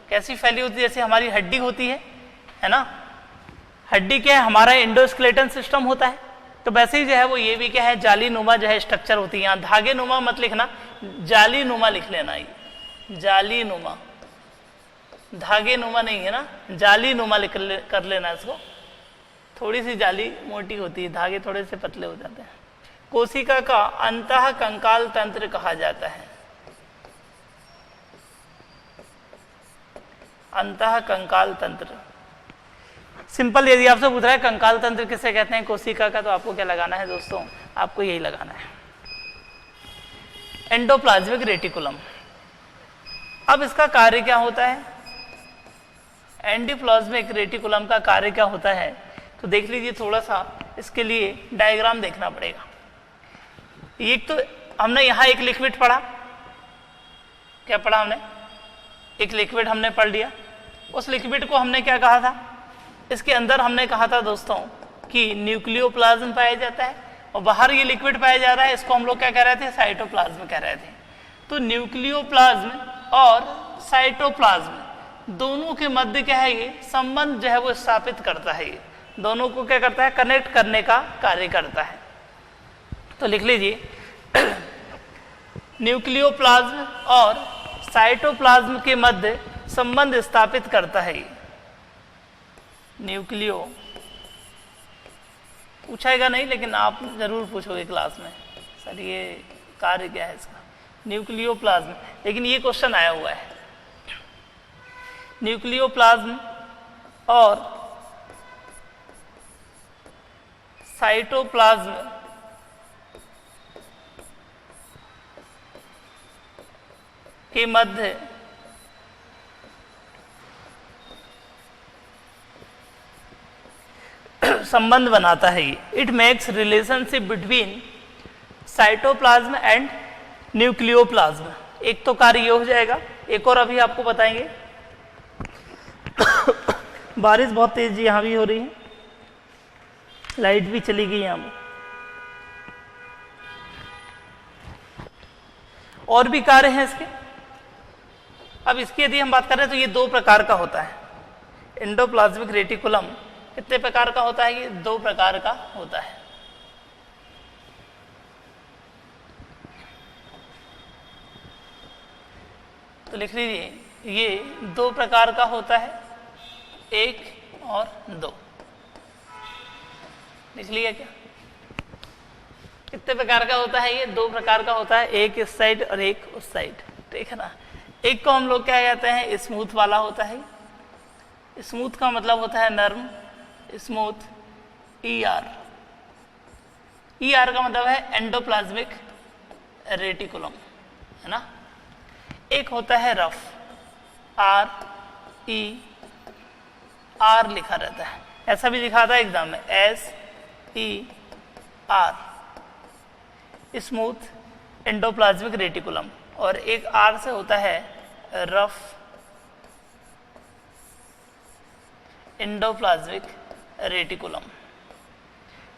कैसी फैली होती है? जैसे हमारी हड्डी होती है ना, हड्डी क्या है? हमारा एंडोस्केलेटन सिस्टम होता है, तो वैसे ही जो है वो ये भी क्या है? जाली नुमा जो है स्ट्रक्चर होती है। यहाँ धागे नुमा मत लिखना, जाली नुमा लिख लेना, ये जाली नुमा, धागे नुमा नहीं है ना, जाली नुमा कर लेना इसको। थोड़ी सी जाली मोटी होती है, धागे थोड़े से पतले हो जाते हैं। कोशिका का अंतः कंकाल तंत्र कहा जाता है, अंतः कंकाल तंत्र। सिंपल, यदि आपसे पूछ रहा है कंकाल तंत्र किसे कहते हैं कोशिका का, तो आपको क्या लगाना है दोस्तों? आपको यही लगाना है, एंडोप्लाज्मिक रेटिकुलम। अब इसका कार्य क्या होता है? एंडोप्लाज्मिक रेटिकुलम का कार्य क्या होता है? तो देख लीजिए, थोड़ा सा इसके लिए डायग्राम देखना पड़ेगा। एक तो हमने यहाँ एक लिक्विड पढ़ा, क्या पढ़ा हमने? एक लिक्विड हमने पढ़ लिया। उस लिक्विड को हमने क्या कहा था? इसके अंदर हमने कहा था दोस्तों कि न्यूक्लियोप्लाज्म पाया जाता है, और बाहर ये लिक्विड पाया जा रहा है, इसको हम लोग क्या कह रहे थे? साइटोप्लाज्म कह रहे थे। तो न्यूक्लियोप्लाज्म और साइटोप्लाज्म दोनों के मध्य क्या है? ये संबंध जो है वो स्थापित करता है, ये दोनों को क्या करता है? कनेक्ट करने का कार्य करता है। तो लिख लीजिए न्यूक्लियोप्लाज्म और साइटोप्लाज्म के मध्य संबंध स्थापित करता है। न्यूक्लियो पूछाएगा नहीं, लेकिन आप जरूर पूछोगे क्लास में, सर ये कार्य क्या है इसका? न्यूक्लियोप्लाज्म, लेकिन ये क्वेश्चन आया हुआ है। न्यूक्लियोप्लाज्म और साइटोप्लाज्म के मध्य संबंध बनाता है। It makes relationship between cytoplasm and nucleoplasm. एक तो कार्य ये हो जाएगा, एक और अभी आपको बताएंगे। बारिश बहुत तेज यहाँ भी हो रही है, लाइट भी चली गई यहाँ पर। और भी कार्य हैं इसके। अब इसकी यदि हम बात करें तो ये दो प्रकार का होता है। एंडोप्लाज्मिक रेटिकुलम कितने प्रकार का होता है? ये दो प्रकार का होता है। तो लिख लीजिए ये दो प्रकार का होता है, एक और दो। लिख लिया क्या? कितने प्रकार का होता है? ये दो प्रकार का होता है, एक इस साइड और एक उस साइड, ठीक है ना। एक को हम लोग क्या कहते हैं? स्मूथ वाला होता है। स्मूथ का मतलब होता है नर्म, स्मूथ। ER, ER का मतलब है एंडोप्लाज्मिक रेटिकुलम, है ना। एक होता है रफ, RER लिखा रहता है, ऐसा भी लिखा था एग्जाम में, SER, स्मूथ एंडोप्लाज्मिक रेटिकुलम। और एक R से होता है रफ एंडोप्लाज्मिक रेटिकुलम।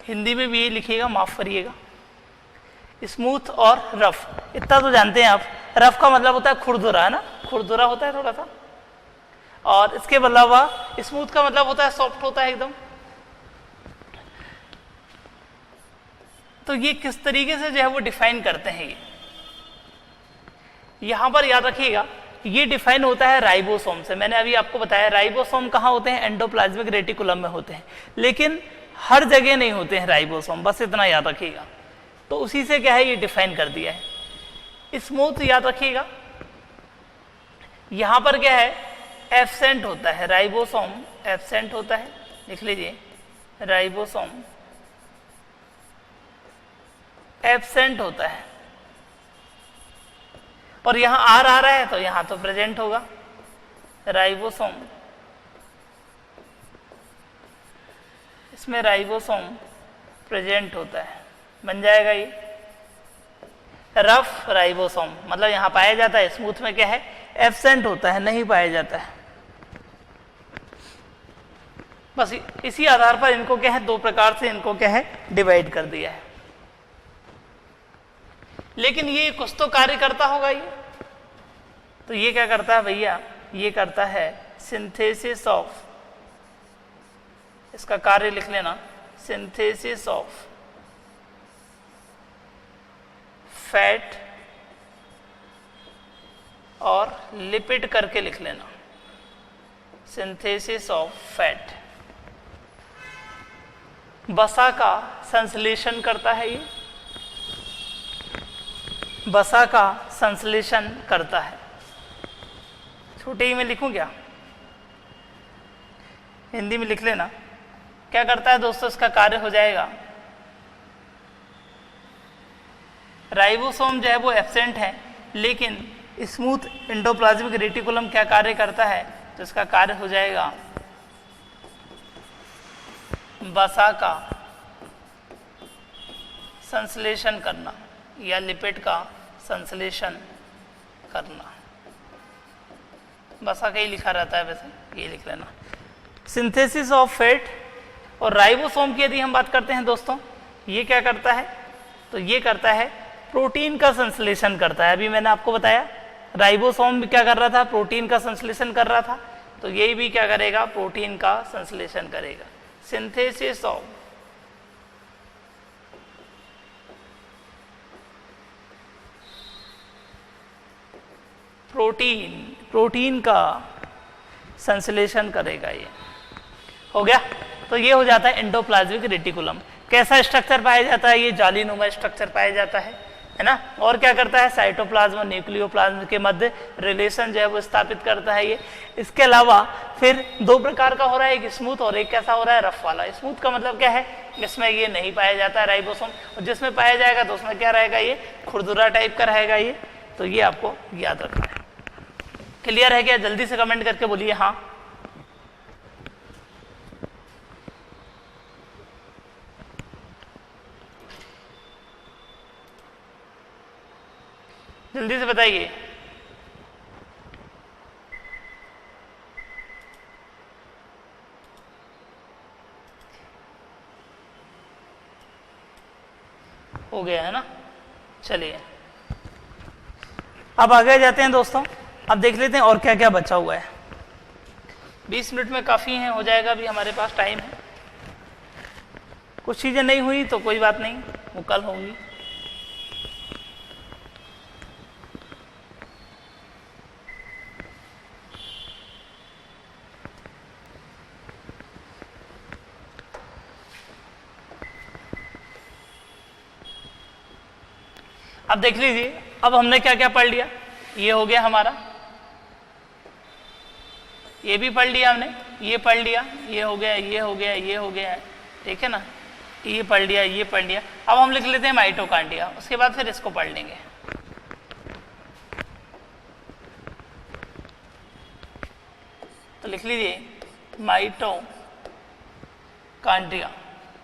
हिंदी में भी ये लिखिएगा, माफ करिएगा, स्मूथ और रफ। इतना तो जानते हैं आप, रफ का मतलब होता है खुरदुरा, है ना, खुरदुरा होता है थोड़ा सा। और इसके अलावा स्मूथ का मतलब होता है सॉफ्ट होता है एकदम। तो ये किस तरीके से जो है वो डिफाइन करते हैं, ये यहां पर याद रखिएगा, ये डिफाइन होता है राइबोसोम से। मैंने अभी आपको बताया राइबोसोम कहाँ होते हैं? एंडोप्लाज्मिक रेटिकुलम में होते हैं, लेकिन हर जगह नहीं होते हैं राइबोसोम, बस इतना याद रखिएगा। तो उसी से क्या है ये डिफाइन कर दिया है। स्मूथ याद रखिएगा, यहां पर क्या है? एब्सेंट होता है, राइबोसोम एब्सेंट होता है। लिख लीजिए राइबोसोम एब्सेंट होता है। और यहां आर आ रहा है तो यहां तो प्रेजेंट होगा। राइबोसोम, इसमें राइबोसोम प्रेजेंट होता है, बन जाएगा ये रफ राइबोसोम। मतलब यहां पाया जाता है, स्मूथ में क्या है? एब्सेंट होता है, नहीं पाया जाता है। बस इसी आधार पर इनको क्या है, दो प्रकार से इनको क्या है, डिवाइड कर दिया है। लेकिन ये कुछ तो कार्य करता होगा ये, तो ये क्या करता है भैया, ये करता है सिंथेसिस ऑफ, इसका कार्य लिख लेना, सिंथेसिस ऑफ फैट और लिपिड करके लिख लेना, सिंथेसिस ऑफ फैट। वसा का संश्लेषण करता है ये, वसा का संश्लेषण करता है। छोटे ही में लिखूं क्या, हिंदी में लिख लेना। क्या करता है दोस्तों, इसका कार्य हो जाएगा, राइबोसोम जो है वो एब्सेंट है, लेकिन स्मूथ एंडोप्लाज्मिक रेटिकुलम क्या कार्य करता है, तो इसका कार्य हो जाएगा वसा का संश्लेषण करना या लिपिड का संश्लेषण करना। वसा का ही लिखा रहता है वैसे, ये लिख लेना। सिंथेसिस ऑफ फैट और राइबोसोम की यदि हम बात करते हैं दोस्तों, ये क्या करता है, तो ये करता है प्रोटीन का संश्लेषण करता है। अभी मैंने आपको बताया राइबोसोम भी क्या कर रहा था, प्रोटीन का संश्लेषण कर रहा था, तो ये भी क्या करेगा, प्रोटीन का संश्लेषण करेगा। सिंथेसिस ऑफ प्रोटीन का संश्लेषण करेगा, ये हो गया। तो ये हो जाता है एंडोप्लाज्मिक रेटिकुलम। कैसा स्ट्रक्चर पाया जाता है, ये जालीनुमा स्ट्रक्चर पाया जाता है ना। और क्या करता है, साइटोप्लाज्म और न्यूक्लियोप्लाज्म के मध्य रिलेशन जो है वो स्थापित करता है ये। इसके अलावा फिर दो प्रकार का हो रहा है, एक स्मूथ और एक कैसा हो रहा है, रफ वाला। स्मूथ का मतलब क्या है, इसमें ये नहीं पाया जाता है राइबोसोम, और जिसमें पाया जाएगा तो उसमें क्या रहेगा, ये खुरदुरा टाइप का रहेगा ये। तो ये आपको याद रखना है। क्लियर है क्या, जल्दी से कमेंट करके बोलिए हाँ। जल्दी से बताइए। हो गया है ना, चलिए अब आगे जाते हैं दोस्तों। अब देख लेते हैं और क्या क्या बचा हुआ है। 20 मिनट में काफ़ी है, हो जाएगा, अभी हमारे पास टाइम है। कुछ चीज़ें नहीं हुई तो कोई बात नहीं, वो कल होंगी। अब देख लीजिए, अब हमने क्या क्या पढ़ लिया। ये हो गया हमारा, ये भी पढ़ लिया हमने, ये पढ़ लिया, ये हो गया, ये हो गया, ये हो गया, ठीक है ना, ये पढ़ लिया, ये पढ़ लिया। अब हम लिख लेते हैं माइटोकांड्रिया, उसके बाद फिर इसको पढ़ लेंगे। तो लिख लीजिए माइटोकांड्रिया,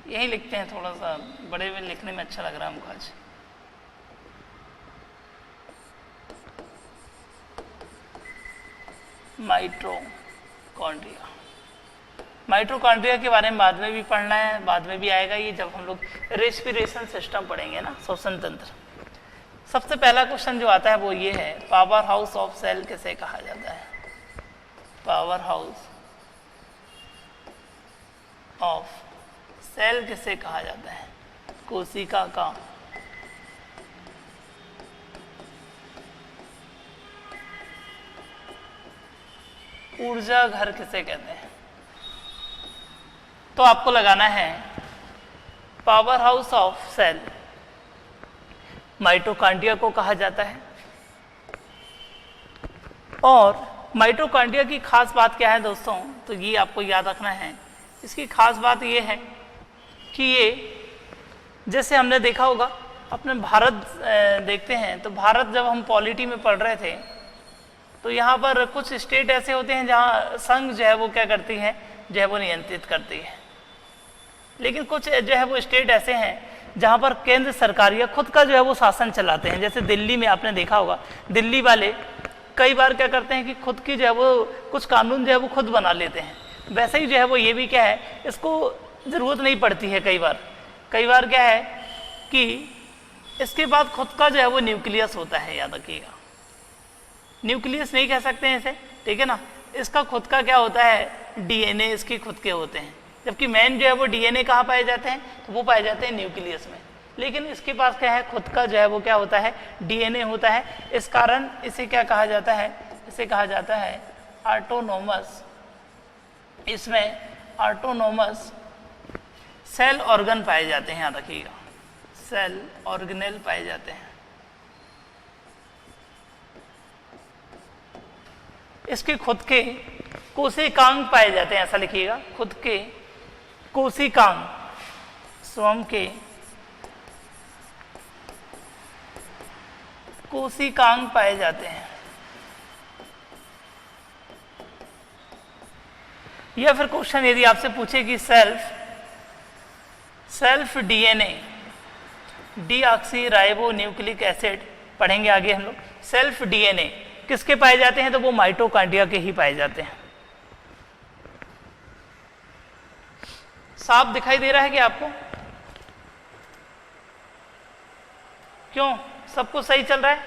यही लिखते हैं, थोड़ा सा बड़े में लिखने में अच्छा लग रहा है हमको आज। माइटोकॉन्ड्रिया, माइटोकॉन्ड्रिया के बारे में बाद में भी पढ़ना है, बाद में भी आएगा ये जब हम लोग रेस्पिरेशन सिस्टम पढ़ेंगे ना, श्वसन तंत्र। सबसे पहला क्वेश्चन जो आता है वो ये है, पावर हाउस ऑफ सेल किसे कहा जाता है। पावर हाउस ऑफ सेल किसे कहा जाता है। कोशिका का ऊर्जा घर किसे कहते हैं। तो आपको लगाना है power house of cell mitochondria को कहा जाता है। और माइटोकांड्रिया की खास बात क्या है दोस्तों, तो ये आपको याद रखना है। इसकी खास बात ये है कि ये, जैसे हमने देखा होगा अपने भारत देखते हैं, तो भारत जब हम पॉलिटी में पढ़ रहे थे तो यहाँ पर कुछ स्टेट ऐसे होते हैं जहाँ संघ जो है वो क्या करती है, जो है वो नियंत्रित करती है। लेकिन कुछ जो है वो स्टेट ऐसे हैं जहाँ पर केंद्र सरकार या खुद का जो है वो शासन चलाते हैं। जैसे दिल्ली में आपने देखा होगा, दिल्ली वाले कई बार क्या करते हैं कि खुद की जो है वो कुछ कानून जो है वो खुद बना लेते हैं। वैसे ही जो है वो ये भी क्या है, इसको ज़रूरत नहीं पड़ती है कई बार क्या है कि इसके बाद खुद का जो है वो न्यूक्लियस होता है, याद रखिएगा। न्यूक्लियस नहीं कह सकते हैं इसे, ठीक है ना। इसका खुद का क्या होता है, डीएनए इसके खुद के होते हैं, जबकि मेन जो है वो डीएनए कहाँ पाए जाते हैं, तो वो पाए जाते हैं न्यूक्लियस में। लेकिन इसके पास क्या है, खुद का जो है वो क्या होता है, डीएनए होता है। इस कारण इसे क्या कहा जाता है, इसे कहा जाता है ऑटोनोमस। इसमें ऑटोनोमस सेल ऑर्गन पाए जाते हैं, याद रखिएगा, सेल ऑर्गेनेल पाए जाते हैं। इसके खुद के कोशिकांग पाए जाते हैं, ऐसा लिखिएगा, खुद के कोशिकांग, स्वयं के कोशिकांग पाए जाते हैं। या फिर क्वेश्चन यदि आपसे पूछे कि self DNA deoxy ribo nucleic acid पढ़ेंगे आगे हम लोग। सेल्फ डीएनए किसके पाए जाते हैं, तो वो माइटोकॉन्ड्रिया के ही पाए जाते हैं। साफ दिखाई दे रहा है कि आपको, क्यों, सब कुछ सही चल रहा है?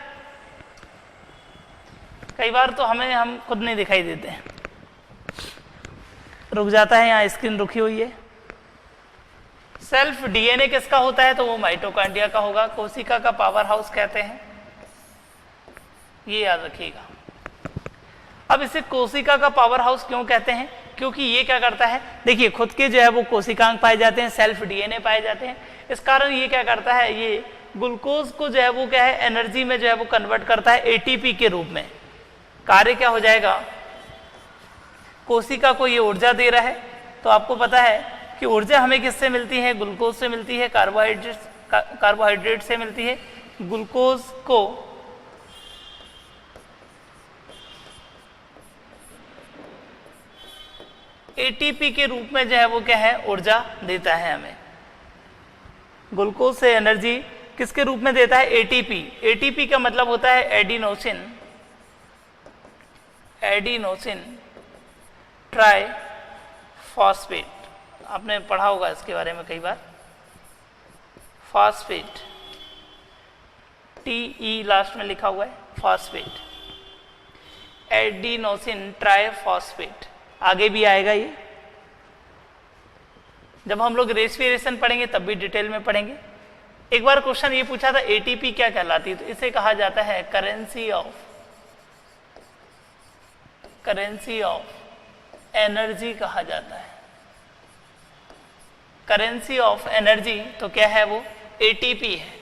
कई बार तो हम खुद नहीं दिखाई देते हैं, रुक जाता है, यहाँ स्क्रीन रुकी हुई है। सेल्फ डीएनए किसका होता है, तो वो माइटोकॉन्ड्रिया का होगा। कोशिका का पावर हाउस कहते हैं, ये याद रखिएगा। अब इसे कोशिका का पावर हाउस क्यों कहते हैं, क्योंकि ये क्या करता है, देखिए खुद के जो है वो कोशिकांग पाए जाते हैं, सेल्फ डीएनए पाए जाते हैं। इस कारण ये क्या करता है, ये ग्लूकोज को जो है वो क्या है, एनर्जी में जो है वो कन्वर्ट करता है एटीपी के रूप में। कार्य क्या हो जाएगा, कोशिका को ये ऊर्जा दे रहा है। तो आपको पता है कि ऊर्जा हमें किससे मिलती है, ग्लूकोज से मिलती है, कार्बोहाइड्रेट से मिलती है। ग्लूकोज को एटीपी के रूप में जो है वो क्या है, ऊर्जा देता है हमें। ग्लूकोज से एनर्जी किसके रूप में देता है, एटीपी। एटीपी का मतलब होता है एडिनोसिन ट्राई फॉस्फेट। आपने पढ़ा होगा इसके बारे में कई बार। फॉस्फेट, टीई लास्ट में लिखा हुआ है, फॉस्फेट, एडिनोसिन ट्राई फॉस्फेट। आगे भी आएगा ये, जब हम लोग रेस्पिरेशन पढ़ेंगे तब भी डिटेल में पढ़ेंगे। एक बार क्वेश्चन ये पूछा था एटीपी क्या कहलाती है, तो इसे कहा जाता है करेंसी ऑफ एनर्जी कहा जाता है। करेंसी ऑफ एनर्जी तो क्या है, वो एटीपी है।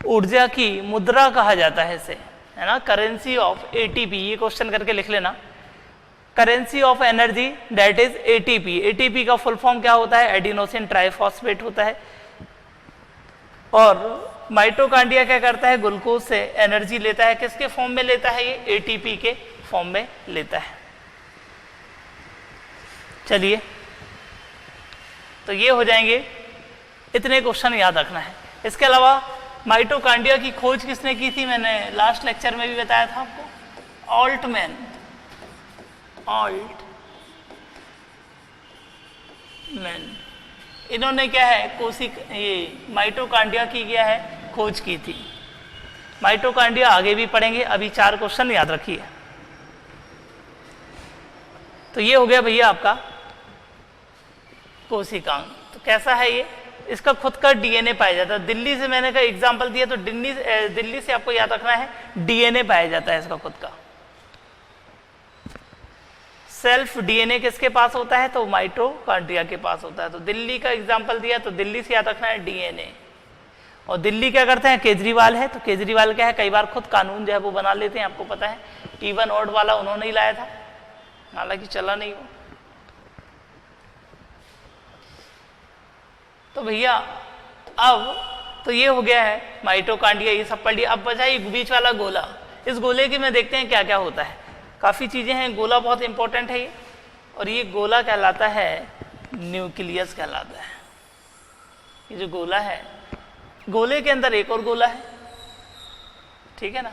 ऊर्जा की मुद्रा कहा जाता है इसे, है ना, करेंसी ऑफ एटीपी। ये क्वेश्चन करके लिख लेना, currency of energy that is ATP. ATP का फुल फॉर्म क्या होता है, एडिनोसिन ट्राइफॉस्फेट होता है। और माइटोकॉन्ड्रिया क्या करता है, ग्लूकोज से एनर्जी लेता है। किसके फॉर्म में लेता है, ये एटीपी के फॉर्म में लेता है। चलिए, तो ये हो जाएंगे, इतने क्वेश्चन याद रखना है। इसके अलावा माइटोकॉन्ड्रिया की खोज किसने की थी, मैंने लास्ट लेक्चर में भी बताया था आपको, ऑल्टमैन। इन्होंने क्या है, ये माइटोकॉन्ड्रिया की क्या है, खोज की थी। माइटोकॉन्ड्रिया आगे भी पढ़ेंगे, अभी 4 क्वेश्चन याद रखिए। तो ये हो गया भैया आपका कोशिकांग। तो कैसा है ये, इसका खुद का डीएनए पाया जाता है। दिल्ली से मैंने का एग्जांपल दिया, तो दिल्ली से आपको याद रखना है डीएनए पाया जाता है इसका खुद का। सेल्फ डीएनए किसके पास होता है, तो माइटोकॉन्ड्रिया के पास होता है। तो दिल्ली का एग्जांपल दिया, तो दिल्ली से याद रखना है डीएनए। और दिल्ली क्या करते हैं, केजरीवाल है, तो केजरीवाल क्या है, कई बार खुद कानून जो है वो बना लेते हैं, आपको पता है। इवन ऑड वाला उन्होंने ही लाया था, हालांकि चला नहीं वो। तो भैया अब तो ये हो गया है माइटोकॉन्ड्रिया, ये सब पढ़ लिया। अब बचा ये बीच वाला गोला। इस गोले के में देखते हैं क्या क्या होता है, काफ़ी चीज़ें हैं। गोला बहुत इंपॉर्टेंट है ये, और ये गोला कहलाता है न्यूक्लियस कहलाता है। ये जो गोला है, गोले के अंदर एक और गोला है, ठीक है ना।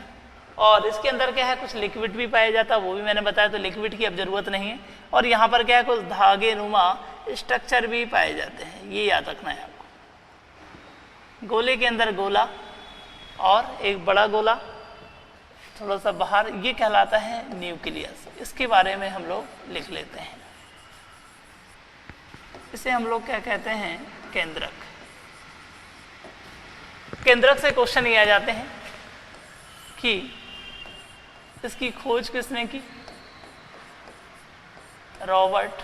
और इसके अंदर क्या है, कुछ लिक्विड भी पाया जाता है, वो भी मैंने बताया, तो लिक्विड की अब जरूरत नहीं है। और यहाँ पर क्या है, कुछ धागे नुमा स्ट्रक्चर भी पाए जाते हैं, ये याद रखना है आपको। गोले के अंदर गोला और एक बड़ा गोला थोड़ा सा बाहर, ये कहलाता है न्यूक्लियस। इसके बारे में हम लोग लिख लेते हैं। इसे हम लोग क्या कहते हैं, केंद्रक। केंद्रक से क्वेश्चन ये आ जाते हैं कि इसकी खोज किसने की, रॉबर्ट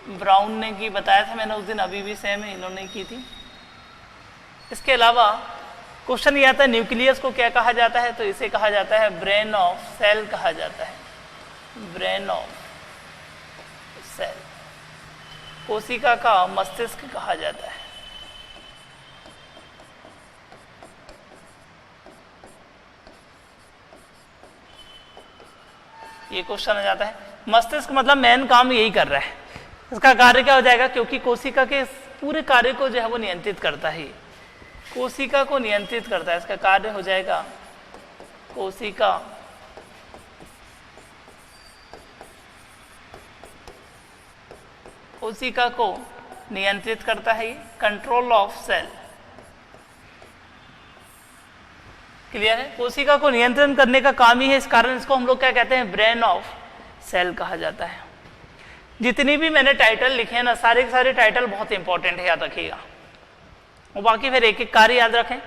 ब्राउन ने की, बताया था मैंने उस दिन, अभी भी सेम है, इन्होंने की थी। इसके अलावा क्वेश्चन ये आता है न्यूक्लियस को क्या कहा जाता है, तो इसे कहा जाता है ब्रेन ऑफ सेल कहा जाता है, ब्रेन ऑफ सेल। कोशिका का मस्तिष्क कहा जाता है। ये क्वेश्चन आ जाता है। मस्तिष्क मतलब मेन काम यही कर रहा है, इसका कार्य क्या हो जाएगा, क्योंकि कोशिका के पूरे कार्य को जो है वो नियंत्रित करता है, कोशिका को नियंत्रित करता है, इसका कार्य हो जाएगा कोशिका को नियंत्रित करता है, ये कंट्रोल ऑफ सेल। क्लियर है, कोशिका को नियंत्रण करने का काम ही है, इस कारण इसको हम लोग क्या कहते हैं, ब्रेन ऑफ सेल कहा जाता है। जितनी भी मैंने टाइटल लिखे हैं ना, सारे के सारे टाइटल बहुत इंपॉर्टेंट है, याद रखिएगा। और बाकी फिर एक एक कार्य याद रखें,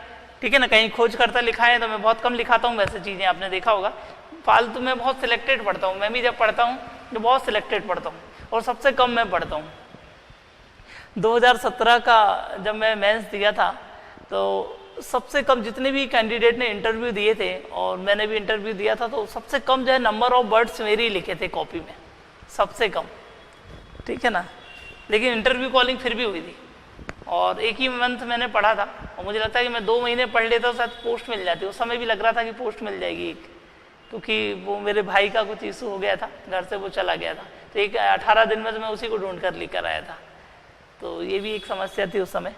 ठीक है ना। कहीं खोज करता लिखा है तो मैं बहुत कम लिखाता हूँ, वैसे चीज़ें आपने देखा होगा। फालतू में बहुत सिलेक्टेड पढ़ता हूँ, मैं भी जब पढ़ता हूँ तो बहुत सिलेक्टेड पढ़ता हूँ और सबसे कम मैं पढ़ता हूँ। 2017 का जब मैं मेंस दिया था तो सबसे कम जितने भी कैंडिडेट ने इंटरव्यू दिए थे और मैंने भी इंटरव्यू दिया था, तो सबसे कम जो है नंबर ऑफ वर्ड्स मेरे ही लिखे थे कॉपी में, सबसे कम, ठीक है ना। लेकिन इंटरव्यू कॉलिंग फिर भी हुई थी और एक ही मंथ मैंने पढ़ा था और मुझे लगता है कि मैं 2 महीने पढ़ लेता तो शायद पोस्ट मिल जाती। उस समय भी लग रहा था कि पोस्ट मिल जाएगी, क्योंकि वो मेरे भाई का कुछ इशू हो गया था, घर से वो चला गया था, तो एक 18 दिन में तो मैं उसी को ढूंढ कर लेकर आया था। तो ये भी एक समस्या थी उस समय।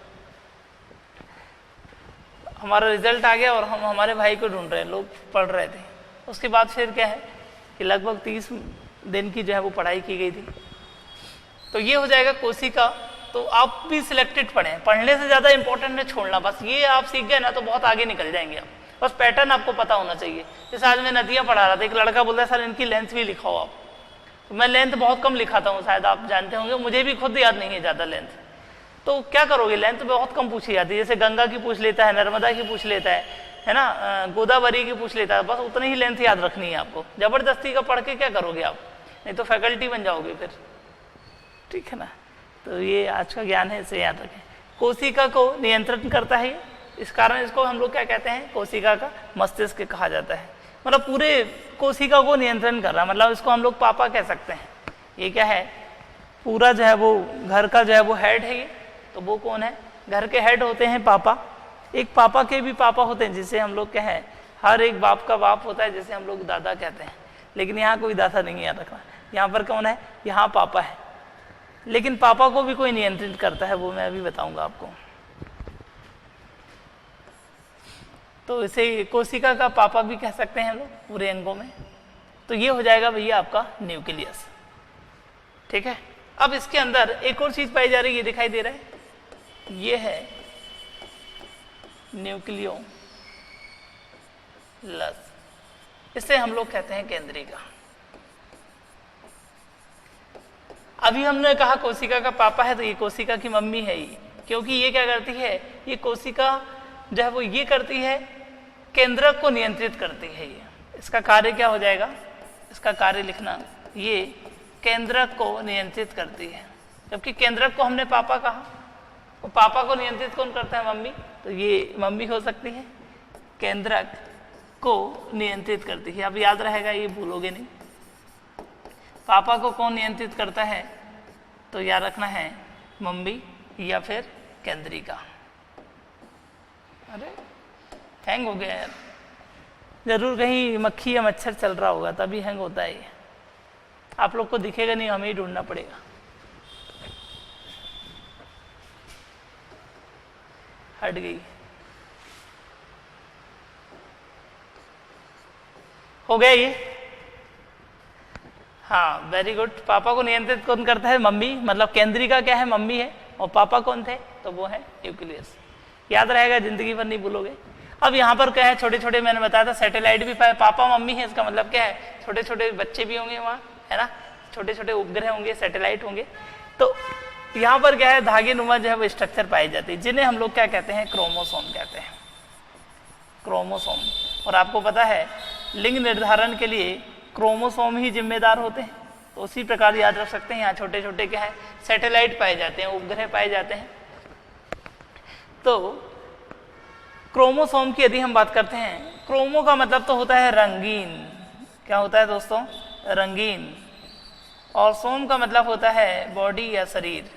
हमारा रिजल्ट आ गया और हम हमारे भाई को ढूंढ रहे हैं, लोग पढ़ रहे थे। उसके बाद फिर क्या है कि लगभग 30 दिन की जो है वो पढ़ाई की गई थी। तो ये हो जाएगा कोशिका। तो आप भी सिलेक्टेड पढ़ें, पढ़ने से ज़्यादा इंपॉर्टेंट है छोड़ना। बस ये आप सीख गए ना तो बहुत आगे निकल जाएंगे आप। बस पैटर्न आपको पता होना चाहिए। जैसे आज मैं नदियाँ पढ़ा रहा था, एक लड़का बोलता है सर इनकी लेंथ भी लिखाओ आप, तो मैं लेंथ बहुत कम लिखाता हूँ, शायद आप जानते होंगे, मुझे भी खुद याद नहीं है ज़्यादा लेंथ। तो क्या करोगे, लेंथ बहुत कम पूछी जाती है। जैसे गंगा की पूछ लेता है, नर्मदा की पूछ लेता है ना, गोदावरी की पूछ लेता है, बस उतनी ही लेंथ याद रखनी है आपको। जबरदस्ती का पढ़ के क्या करोगे आप, नहीं तो फैकल्टी बन जाओगे फिर, ठीक है ना। तो ये आज का ज्ञान है, इसे याद रखें। कोशिका को नियंत्रण करता है, इस कारण इसको हम लोग क्या कहते हैं, कोशिका का मस्तिष्क कहा जाता है। मतलब पूरे कोशिका को नियंत्रण कर रहा है, मतलब इसको हम लोग पापा कह सकते हैं। ये क्या है, पूरा जो है वो घर का जो है वो हेड है ये। तो वो कौन है, घर के हेड होते हैं पापा। एक पापा के भी पापा होते हैं, जिसे हम लोग कहें, हर एक बाप का बाप होता है, जिसे हम लोग दादा कहते हैं। लेकिन यहाँ कोई दादा नहीं है, रखना। यहाँ पर कौन है, यहाँ पापा है। लेकिन पापा को भी कोई नियंत्रित करता है, वो मैं अभी बताऊंगा आपको। तो इसे कोशिका का पापा भी कह सकते हैं लोग पूरे अंगों में। तो ये हो जाएगा भैया आपका न्यूक्लियस, ठीक है। अब इसके अंदर एक और चीज पाई जा रही है, ये दिखाई दे रहा है, ये है न्यूक्लियोलस। इसे हम लोग कहते हैं केंद्रिका। अभी हमने कहा कोशिका का पापा है, तो ये कोशिका की मम्मी है ये, क्योंकि ये क्या करती है, ये कोशिका जो है वो ये करती है, केंद्रक को नियंत्रित करती है ये। इसका कार्य क्या हो जाएगा, इसका कार्य लिखना, ये केंद्रक को नियंत्रित करती है। जबकि केंद्रक को हमने पापा कहा, तो पापा को नियंत्रित कौन करता है, मम्मी। तो ये मम्मी हो सकती है, केंद्रक को नियंत्रित करती है। अब याद रहेगा, ये भूलोगे नहीं। पापा को कौन नियंत्रित करता है, तो याद रखना है मम्मी या फिर केंद्रिका। अरे हैंग हो गया यार, जरूर कहीं मक्खी या मच्छर चल रहा होगा तभी हैंग होता है ये। आप लोग को दिखेगा नहीं, हमें ही ढूंढना पड़ेगा। हट गई। हो गया ये? हाँ, वेरी गुड। पापा को नियंत्रित कौन करता है? मम्मी। मतलब केंद्रिका क्या है? मम्मी है। और पापा कौन थे? तो वो है न्यूक्लियस। याद रहेगा, जिंदगी भर नहीं भूलोगे। अब यहाँ पर क्या है, छोटे छोटे मैंने बताया था सैटेलाइट भी पापा मम्मी है, इसका मतलब क्या है, छोटे छोटे बच्चे भी होंगे वहाँ, है ना, छोटे छोटे उपग्रह होंगे, सैटेलाइट होंगे। तो यहाँ पर क्या है, धागे नुमा जो है वो स्ट्रक्चर पाई जाती है, जिन्हें हम लोग क्या कहते हैं? क्रोमोसोम कहते हैं, क्रोमोसोम। और आपको पता है लिंग निर्धारण के लिए क्रोमोसोम ही जिम्मेदार होते हैं। तो उसी प्रकार याद रख सकते हैं, यहाँ छोटे छोटे क्या है, सैटेलाइट पाए जाते हैं, उपग्रह पाए जाते हैं। तो क्रोमोसोम की यदि हम बात करते हैं, क्रोमो का मतलब तो होता है रंगीन। क्या होता है दोस्तों? रंगीन। और सोम का मतलब होता है बॉडी या शरीर,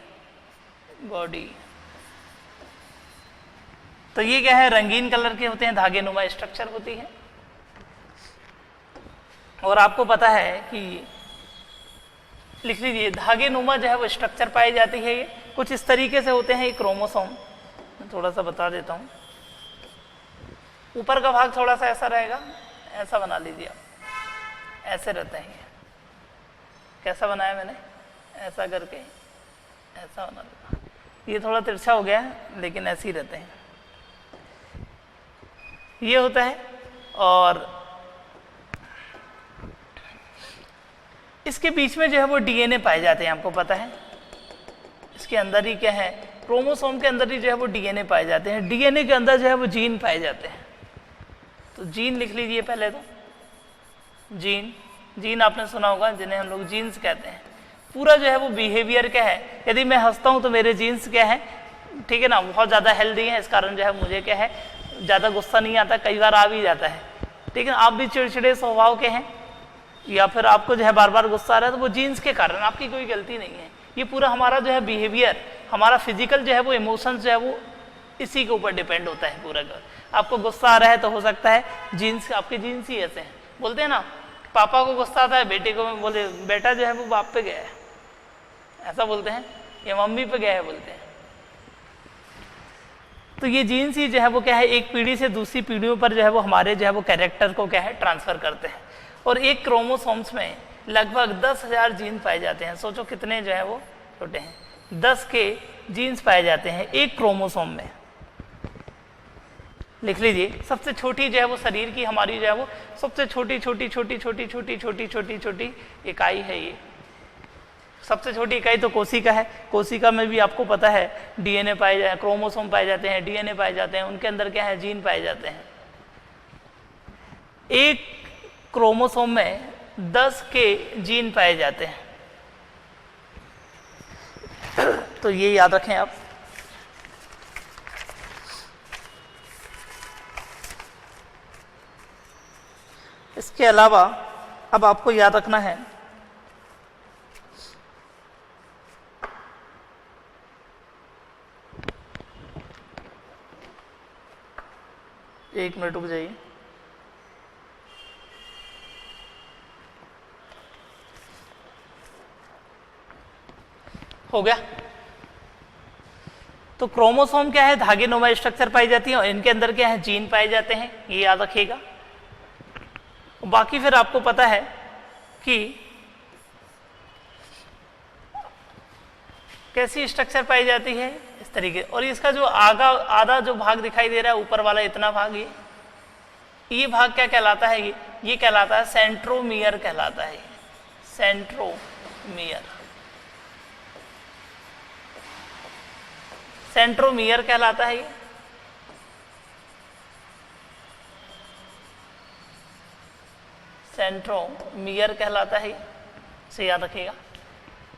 बॉडी। तो ये क्या है, रंगीन कलर के होते हैं, धागे नुमा स्ट्रक्चर होती है। और आपको पता है कि लिख लीजिए, धागे नुमा जो है वो स्ट्रक्चर पाई जाती है, ये कुछ इस तरीके से होते हैं ये क्रोमोसोम। मैं थोड़ा सा बता देता हूँ। ऊपर का भाग थोड़ा सा ऐसा रहेगा, ऐसा बना लीजिए आप, ऐसे रहते हैं ये। कैसा बनाया मैंने? ऐसा करके ऐसा बना देता। ये थोड़ा तिरछा हो गया है, लेकिन ऐसे ही रहते हैं, ये होता है। और इसके बीच में जो है वो डीएनए पाए जाते हैं, आपको पता है। इसके अंदर ही क्या है, क्रोमोसोम के अंदर ही जो है वो डीएनए पाए जाते हैं। डीएनए के अंदर जो है वो जीन पाए जाते हैं। तो जीन लिख लीजिए पहले तो। जीन, जीन आपने सुना होगा, जिन्हें हम लोग जीन्स कहते हैं। पूरा जो है वो बिहेवियर क्या है, यदि मैं हंसता हूँ तो मेरे जीन्स क्या है, ठीक है ना, बहुत ज़्यादा हेल्दी है, इस कारण जो है मुझे क्या है, ज़्यादा गुस्सा नहीं आता, कई बार आ भी जाता है, ठीक है। आप भी चिड़चिड़े स्वभाव के हैं, या फिर आपको जो है बार बार गुस्सा आ रहा है, तो वो जीन्स के कारण, आपकी कोई गलती नहीं है। ये पूरा हमारा जो है बिहेवियर, हमारा फिजिकल जो है वो इमोशंस जो है वो इसी के ऊपर डिपेंड होता है पूरा का। आपको गुस्सा आ रहा है तो हो सकता है जीन्स, आपके जीन्स ही ऐसे हैं। बोलते हैं ना, पापा को गुस्सा आता है, बेटे को बोले बेटा जो है वो बाप पे गया है, ऐसा बोलते हैं, या मम्मी पे गया है बोलते हैं। तो ये जीन्स ही जो है वो क्या है, एक पीढ़ी से दूसरी पीढ़ियों पर जो है वो हमारे जो है वो कैरेक्टर को क्या है, ट्रांसफर करते हैं। और एक क्रोमोसोम्स में लगभग 10,000 जीन पाए जाते हैं। सोचो कितने जो है वो छोटे हैं, 10 के जीन्स पाए जाते हैं एक क्रोमोसोम में। लिख लीजिए, सबसे छोटी जो है वो शरीर की हमारी जो है वो सबसे छोटी छोटी छोटी छोटी छोटी छोटी छोटी छोटी इकाई है ये। सबसे छोटी इकाई तो कोशिका है। कोशिका में भी आपको पता है डीएनए पाए जाते हैं, क्रोमोसोम पाए जाते हैं, डीएनए पाए जाते हैं, उनके अंदर क्या है, जीन पाए जाते हैं। एक क्रोमोसोम में 10 के जीन पाए जाते हैं। तो ये याद रखें आप। इसके अलावा अब आपको याद रखना है, एक मिनट रुक जाइए। हो गया। तो क्रोमोसोम क्या है, धागे नुमा स्ट्रक्चर पाई जाती है, और इनके अंदर क्या है, जीन पाए जाते हैं, ये याद रखिएगा। बाकी फिर आपको पता है कि कैसी स्ट्रक्चर पाई जाती है, इस तरीके। और इसका जो आधा जो भाग दिखाई दे रहा है ऊपर वाला इतना भाग, ये भाग क्या कहलाता है, ये कहलाता है सेंट्रोमियर कहलाता है। सेंट्रोमियर, सेंट्रोमियर कहलाता है ये। सेंट्रोमियर कहलाता है, इसे याद रखिएगा।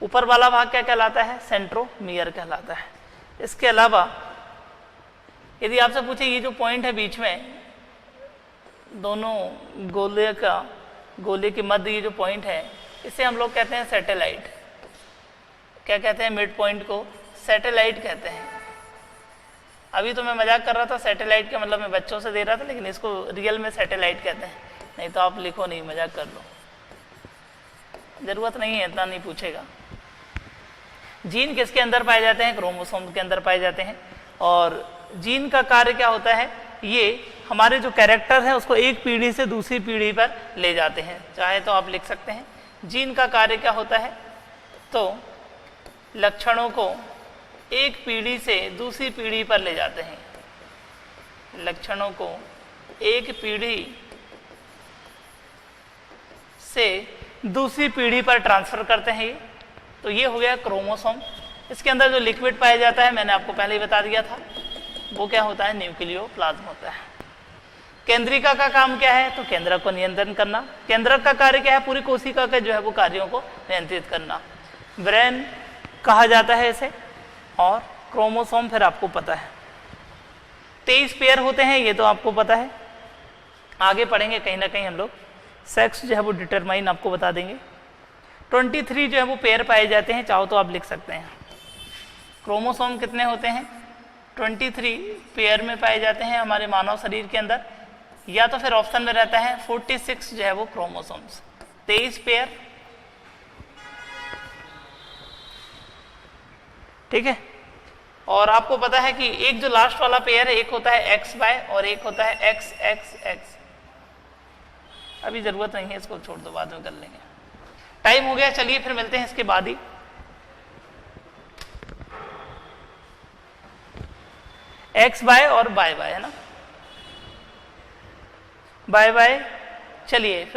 ऊपर वाला भाग क्या कहलाता है, सेंट्रोमियर कहलाता है। इसके अलावा यदि आपसे पूछे ये जो पॉइंट है बीच में, दोनों गोले के मध्य ये जो पॉइंट है, इसे हम लोग कहते हैं सैटेलाइट। क्या कहते हैं, मिड पॉइंट को सैटेलाइट कहते हैं। अभी तो मैं मजाक कर रहा था, सैटेलाइट का मतलब मैं बच्चों से दे रहा था, लेकिन इसको रियल में सैटेलाइट कहते हैं। नहीं तो आप लिखो नहीं, मजाक कर लो, जरूरत नहीं है, इतना नहीं पूछेगा। जीन किसके अंदर पाए जाते हैं, क्रोमोसोम के अंदर पाए जाते हैं। और जीन का कार्य क्या होता है, ये हमारे जो कैरेक्टर है उसको एक पीढ़ी से दूसरी पीढ़ी पर ले जाते हैं। चाहे तो आप लिख सकते हैं जीन का कार्य क्या होता है, तो लक्षणों को एक पीढ़ी से दूसरी पीढ़ी पर ले जाते हैं, लक्षणों को एक पीढ़ी से दूसरी पीढ़ी पर ट्रांसफर करते हैं। तो ये हो गया क्रोमोसोम। इसके अंदर जो लिक्विड पाया जाता है मैंने आपको पहले ही बता दिया था, वो क्या होता है, न्यूक्लियोप्लाज्म होता है। केंद्रिका का काम क्या है, तो केंद्रक को नियंत्रण करना। केंद्रक का कार्य क्या है, पूरी कोशिका के जो है वो कार्यों को नियंत्रित करना। ब्रेन कहा जाता है इसे। और क्रोमोसोम फिर आपको पता है 23 पेयर होते हैं, ये तो आपको पता है। आगे पढ़ेंगे कहीं ना कहीं हम लोग, सेक्स जो है वो डिटरमाइन आपको बता देंगे। 23 जो है वो पेयर पाए जाते हैं, चाहो तो आप लिख सकते हैं। क्रोमोसोम कितने होते हैं, 23 पेयर में पाए जाते हैं हमारे मानव शरीर के अंदर, या तो फिर ऑप्शन में रहता है 46 जो है वो क्रोमोसोम्स, 23 पेयर, ठीक है। और आपको पता है कि एक जो लास्ट वाला पेयर है, एक होता है XY और एक होता है XX। अभी जरूरत नहीं है, इसको छोड़ दो, बाद में कर लेंगे। टाइम हो गया, चलिए फिर मिलते हैं इसके बाद ही। XY और YY है ना, YY, चलिए फिर